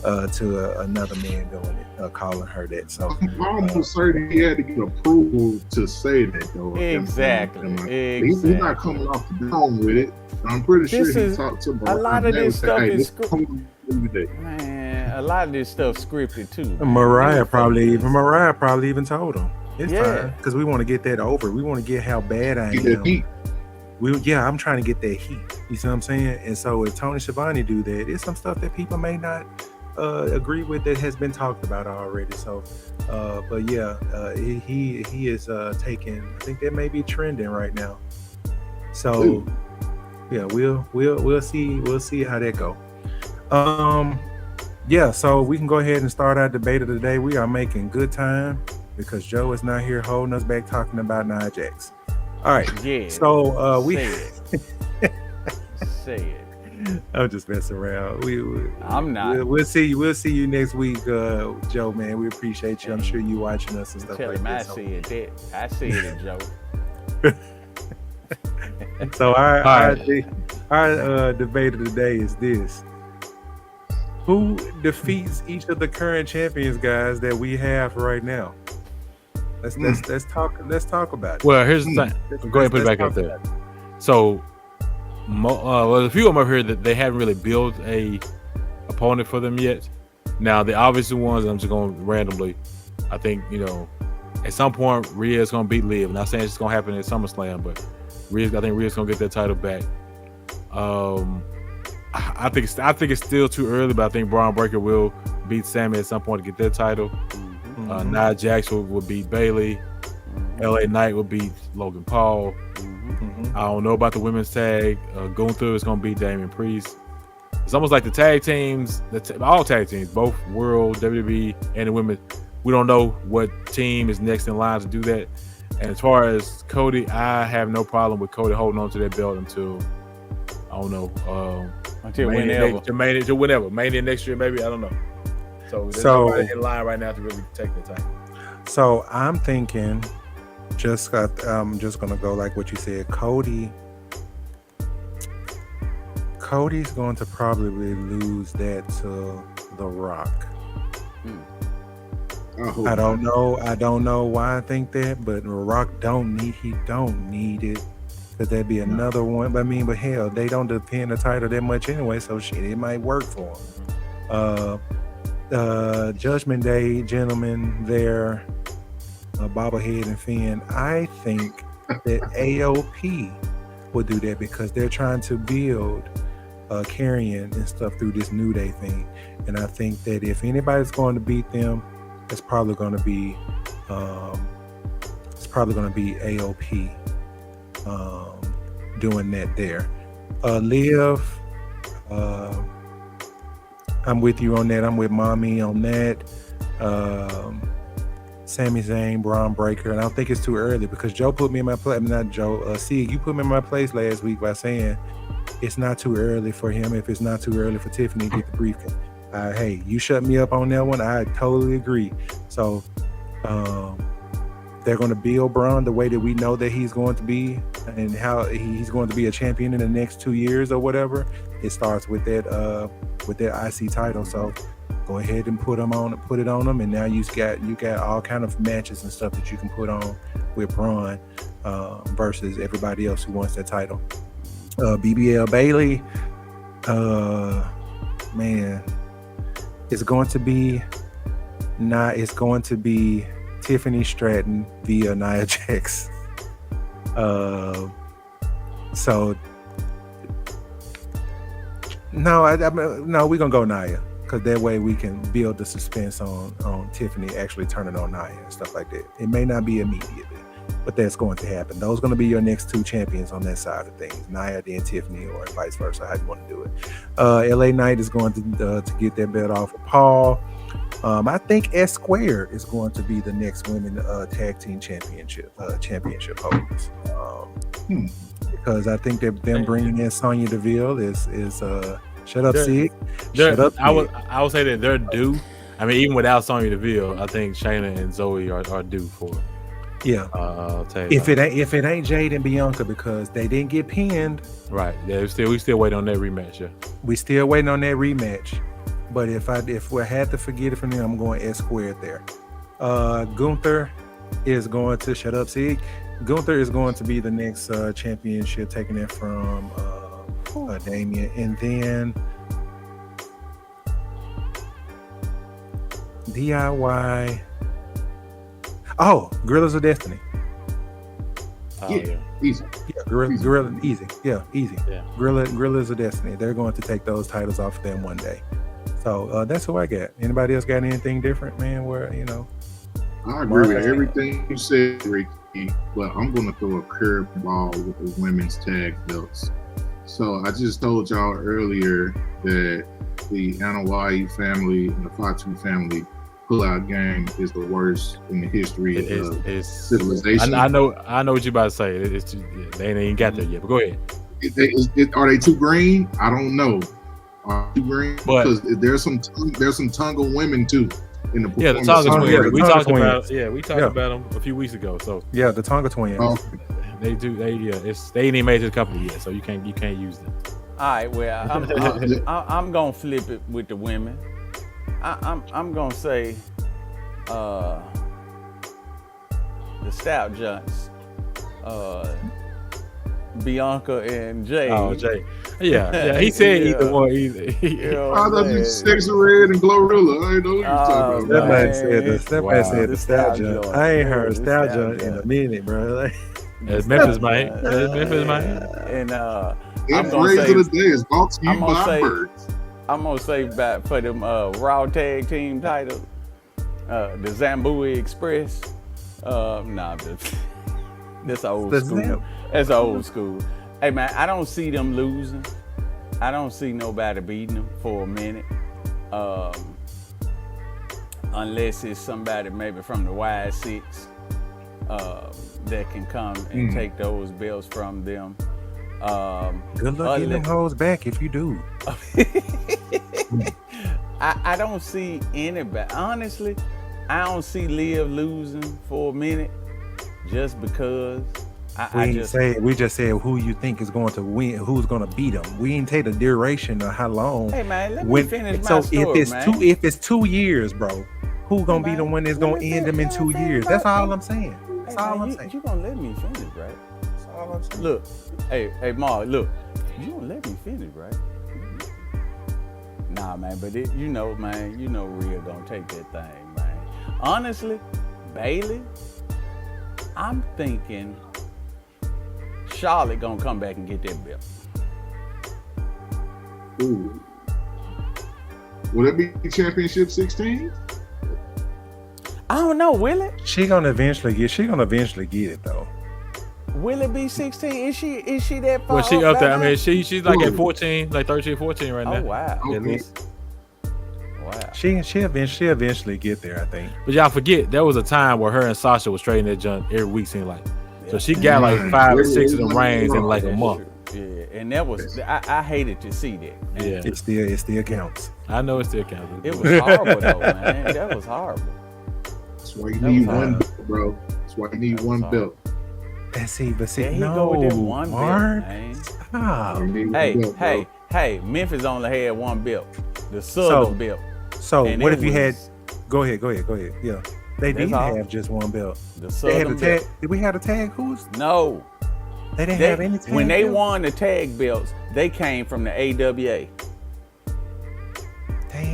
to another man doing it, calling her that. So I'm almost certain he had to get approval to say that, though. Exactly. He's not coming off the dome with it. I'm pretty sure he talked to a lot of this stuff is scripted. Man, a lot of this stuff scripted too. Mariah probably even told him it's fine because we want to get that over. We want to get how bad I am. I'm trying to get that heat. You see what I'm saying? And so if Tony Schiavone do that, it's some stuff that people may not agree with that has been talked about already. So, he is taking. I think that may be trending right now. So, we'll see how that go. So we can go ahead and start our debate of the day. We are making good time because Joe is not here holding us back talking about Nia Jax. All right. Yeah. So say it. I'm just messing around. I'm not. We'll see you next week, Joe. Man, we appreciate you. I'm sure you watching us and stuff like that. I said it, Joe. So our debate of the day is this: who defeats each of the current champions, guys, that we have right now? Let's talk about it. Well, here's the thing. Go ahead and put it back up there. So, a few of them are here that they haven't really built a opponent for them yet. Now, the obvious ones, I'm just going randomly. I think at some point Rhea's going to beat Liv. Not saying it's going to happen at SummerSlam, but I think Rhea's going to get that title back. I think it's still too early, but I think Braun Breaker will beat Sammy at some point to get that title. Nia Jax will beat Bayley. LA Knight will beat Logan Paul. I don't know about the women's tag. Gunther is going to beat Damian Priest. It's almost like the tag teams, all tag teams, both World, WWE, and the women. We don't know what team is next in line to do that. And as far as Cody, I have no problem with Cody holding on to that belt until I don't know, Until Mania whenever. to whenever, Mania next year, maybe, I don't know. So there's nobody in line right now to really take the title. So I'm thinking, I'm just gonna go like what you said. Cody's going to probably lose that to The Rock. I don't know why I think that, but The Rock don't need it. But that'd be another one. But hell, they don't defend the title that much anyway, so shit, it might work for them. Judgment Day, gentlemen, there, Bobblehead and Finn. I think that AOP will do that because they're trying to build Carrion and stuff through this New Day thing, and I think that if anybody's going to beat them, it's probably going to be AOP doing that there. Liv, I'm with you on that. I'm with Mami on that. Sami Zayn, Braun Breaker, and I don't think it's too early because Joe put me in my place. I mean, not Joe. Sig, you put me in my place last week by saying it's not too early for him. If it's not too early for Tiffany to get the briefcase, hey, you shut me up on that one. I totally agree. So they're going to build Braun the way that we know that he's going to be, and how he's going to be a champion in the next 2 years or whatever. It starts with that IC title. So go ahead and put it on him, and now you got all kind of matches and stuff that you can put on with Braun versus everybody else who wants that title. BBL Bailey, man, it's going to be Tiffany Stratton via Nia Jax. So no, we're gonna go Nia, because that way we can build the suspense on Tiffany actually turning on Nia and stuff like that. It may not be immediately, but that's going to happen. Those are going to be your next two champions on that side of things, Nia then Tiffany, or vice versa, how you want to do it. LA Knight is going to get that belt off of Paul. I think S Squared is going to be the next women tag team championship holders. Because I think that them bringing in Sonya Deville is shut up, Sid. Shut up. I would say that they're due. I mean, even without Sonya Deville, I think Shayna and Zoe are due for. Yeah. If it ain't Jade and Bianca, because they didn't get pinned. Right. Yeah. We still waiting on that rematch. Yeah. We still waiting on that rematch. But if we had to forget it from them, I'm going S Squared there. Gunther is going to shut up, Sig. Gunther is going to be the next championship, taking it from Damien, and then DIY. Oh, Gorillas of Destiny. Easy. Yeah, Gorilla, easy. Yeah, easy. Yeah. Gorillas of Destiny. They're going to take those titles off of them one day. So that's who I got. Anybody else got anything different, man? Where I agree with everything you said, Ricky, but I'm going to throw a curveball with the women's tag belts. So I just told y'all earlier that the Anoa'i family and the Fatu family pull-out game is the worst in the history of civilization. I know what you're about to say. They ain't even got there yet, but go ahead. Are they too green? I don't know. Are they too green? Because there's some Tonga women too in the performance. Yeah, the Tonga twins. We talked about them a few weeks ago. So yeah, the Tonga twins. They do. They ain't even made to the company yet, so you can't use them. All right. Well, I'm gonna flip it with the women. I'm gonna say the Stout Junks, Bianca and Jay. Oh, Jay. Yeah. He said either one. I thought you Sexy Red and Glorilla. I ain't know what you're talking about. That man said the Stout Junk. I ain't heard Stout Junk in a minute, bro. That's Memphis, man. And I'm gonna say the day is brought to you by Birds. I'm gonna say back for them Raw tag team titles, the Zambui Express. That's old school. That's old school. Hey man, I don't see them losing. I don't see nobody beating them for a minute, unless it's somebody maybe from the Y6. that can come and take those belts from them. Good luck getting them hoes back if you do. I don't see anybody. Honestly, I don't see Liv losing for a minute just because. We just said who you think is going to win, who's going to beat them. We didn't take the duration of how long. Hey man, let me finish my story, if it's 2 years, bro, who's going to be the one that's going to end them in 2 years? That's all I'm saying. That's all I'm saying. You going to let me finish, right? That's all I'm saying. Look, hey Mark, look, you going to let me finish, right? Nah, man, but man, Rhea gonna take that thing, man. Honestly, Bayley, I'm thinking Charlotte gonna come back and get that belt. Ooh. Will it be championship 16? I don't know, will it? She gonna eventually get it though. Will it be 16? Is she that far? Well, she up there. I mean, now? she's like at 14, like 13, 14 right now. Oh wow. Okay. At least. Wow. She eventually get there, I think. But y'all forget, there was a time where her and Sasha was trading that junk every week, seemed like. So she got like 5 or 6 of them reigns in like a month. Yeah, and that was I hated to see that. Yeah, It still counts. I know it still counts. It was horrible though, man. That was horrible. That's why you need one belt, bro. That's why you need one belt. There he go with that one Mark. belt, man. Stop. Hey, Memphis only had one belt, the Southern belt. So And what it if you had? was- Go ahead. Yeah, they didn't all. have just one belt. The They had Southern a tag. belt. Did we have a tag? Who's? No, They didn't have any tag. when they belts? won the tag belts, they came from the AWA.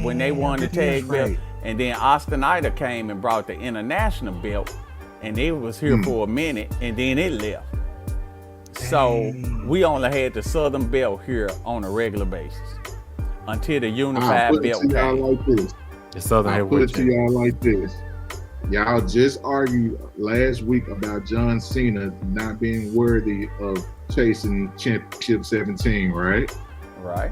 When they won the Damn, that is tag belt, right. and then Austin Idol came and brought the international belt, and they was here for a minute, and then it left. So Dang. we only had the Southern belt here on a regular basis until the I'll unified put it belt to y'all came. like this. The Southern I'll put Heavyweight it to y'all like this. Y'all just argued last week about John Cena not being worthy of chasing championship 17, right? Right.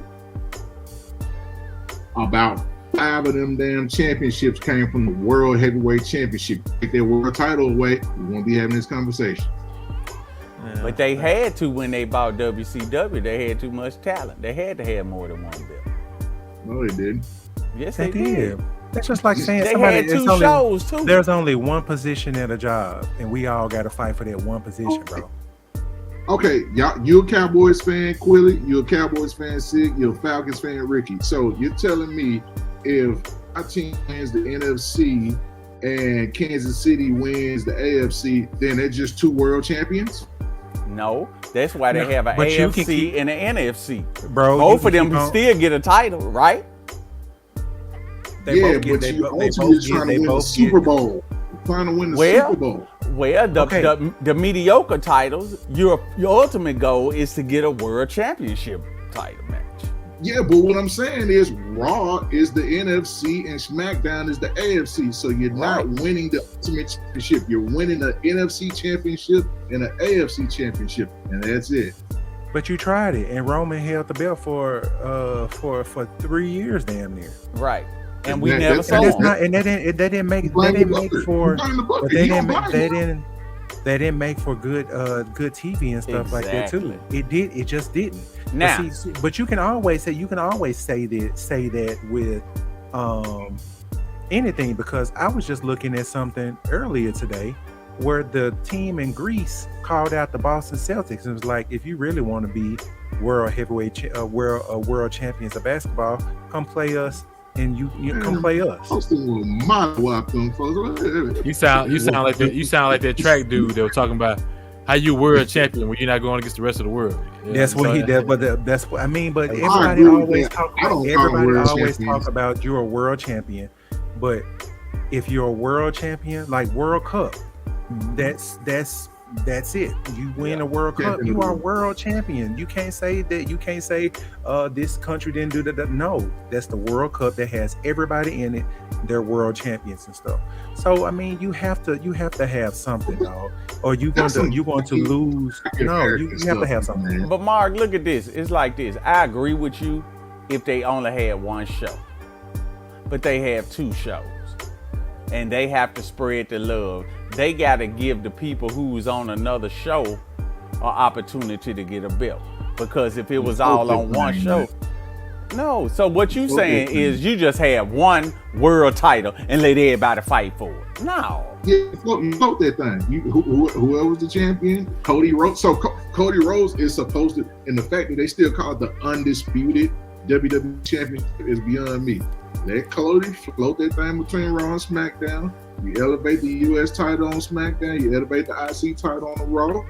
About 5 of them damn championships came from the World Heavyweight Championship. Take their world title away, we won't be having this conversation. But they had to when they bought WCW. They had too much talent. They had to have more than one belt. No, they didn't. Yes, They they did. did. That's just like saying They somebody. had two it's shows too. There's only one position at a job, and we all got to fight for that one position, bro. Okay, y'all, you're a Cowboys fan, Quilly. You're a Cowboys fan, Sig. You're a Falcons fan, Ricky. So you're telling me if our team wins the NFC and Kansas City wins the AFC, then they're just 2 world champions? No, that's why they have an but you can AFC and an NFC. Bro, Both of them can still get a title, right? Yeah, but you ultimately trying to win the Super Bowl. Trying to win the Super Bowl. Well, the mediocre titles, your ultimate goal is to get a world championship title match. Yeah, but what I'm saying is Raw is the NFC and SmackDown is the AFC. So you're not winning the ultimate championship. You're winning the NFC championship and the AFC championship, and that's it. But you tried it, and Roman held the belt for 3 years, damn near. Right. And we That- never that's- saw And that's them. not, and they didn't make for good TV and stuff like that too. It just didn't. Now, But you can always say that with anything, because I was just looking at something earlier today where the team in Greece called out the Boston Celtics and was like, if you really want to be world champions of basketball, come play us. And you come play us. You sound like that track dude that was talking about how you world champion when you're not going against the rest of the world. Yeah, that's what he did. But that's what I mean. But everybody always talk about you're a world champion. But if you're a world champion, like World Cup, that's it. You win a World Cup, you are world champion. You can't say that. You can't say this country didn't do that. No, that's the World Cup that has everybody in it. They're world champions and stuff. So I mean, you have to have something, dog, or you're going to lose. No, you have to have something. But Mark, look at this. It's like this. I agree with you if they only had one show, but they have 2 shows. And they have to spread the love. they got to give the people who's on another show an opportunity to get a belt. Because if it was all on one show, no. So what you saying is you just have one world title and let everybody fight for it. No. Yeah, you vote that thing. Whoever was the champion, Cody Rhodes. So Cody Rhodes is supposed to, and the fact that they still call it the undisputed WWE Championship is beyond me. Let Cody float that thing between Raw and SmackDown. You elevate the US title on SmackDown. You elevate the IC title on the Raw,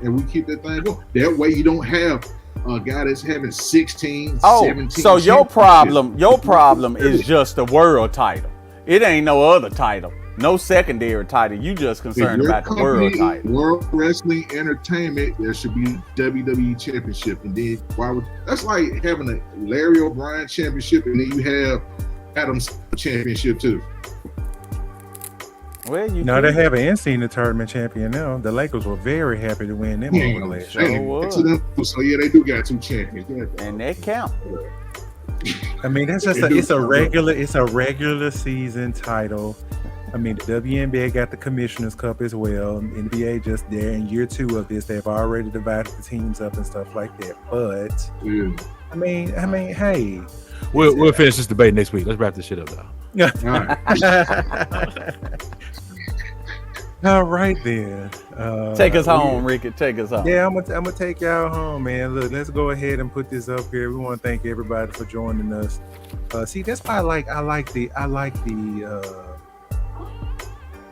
and we keep that thing going. That way, you don't have a guy that's having 16, 17. So your problem is just the world title. It ain't no other title, no secondary title. You just concerned about the world title. World Wrestling Entertainment, there should be WWE Championship, and then that's like having a Larry O'Brien Championship, and then you have Adam's Championship too. Well, they have an in-season tournament champion now. The Lakers were very happy to win them over last year. So yeah, they do got 2 champions, and that count. I mean, that's just it's a regular season title. I mean, the WNBA got the Commissioner's Cup as well. NBA just there in year 2 of this. They've already divided the teams up and stuff like that. But I mean, hey, we'll finish this debate next week. Let's wrap this shit up now. All right then. Take us home, Ricky. Take us home. Yeah, I'm gonna take y'all home, man. Look, let's go ahead and put this up here. We want to thank everybody for joining us. See, that's why I like the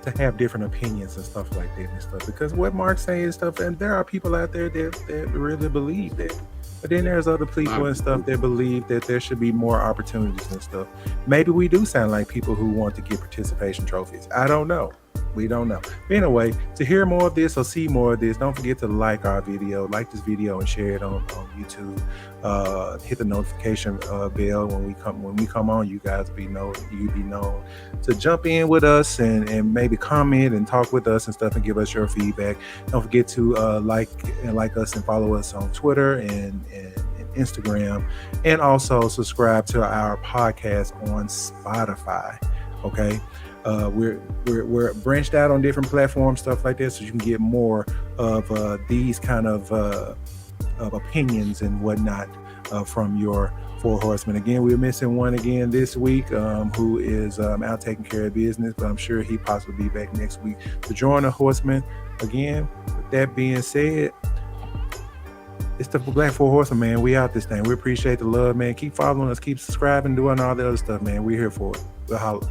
to have different opinions and stuff like that and stuff, because what Mark's saying and stuff, and there are people out there that really believe that. But then there's other people and stuff that believe that there should be more opportunities and stuff. Maybe we do sound like people who want to get participation trophies. I don't know. We don't know. But anyway, to hear more of this or see more of this, don't forget to like our video, like this video and share it on YouTube. Hit the notification bell when we come on. You guys be known to jump in with us and maybe comment and talk with us and stuff and give us your feedback. Don't forget to like us and follow us on Twitter and Instagram, and also subscribe to our podcast on Spotify. Okay. We're branched out on different platforms, stuff like this, so you can get more of these kind of opinions and whatnot from your 4 horsemen. Again, we're missing one again this week, who is out taking care of business, but I'm sure he possibly be back next week to join the horsemen again. With that being said, it's the Black 4 Horsemen, man. We out this thing. We appreciate the love, man. Keep following us, keep subscribing, doing all the other stuff, man. We're here for it. We'll holler.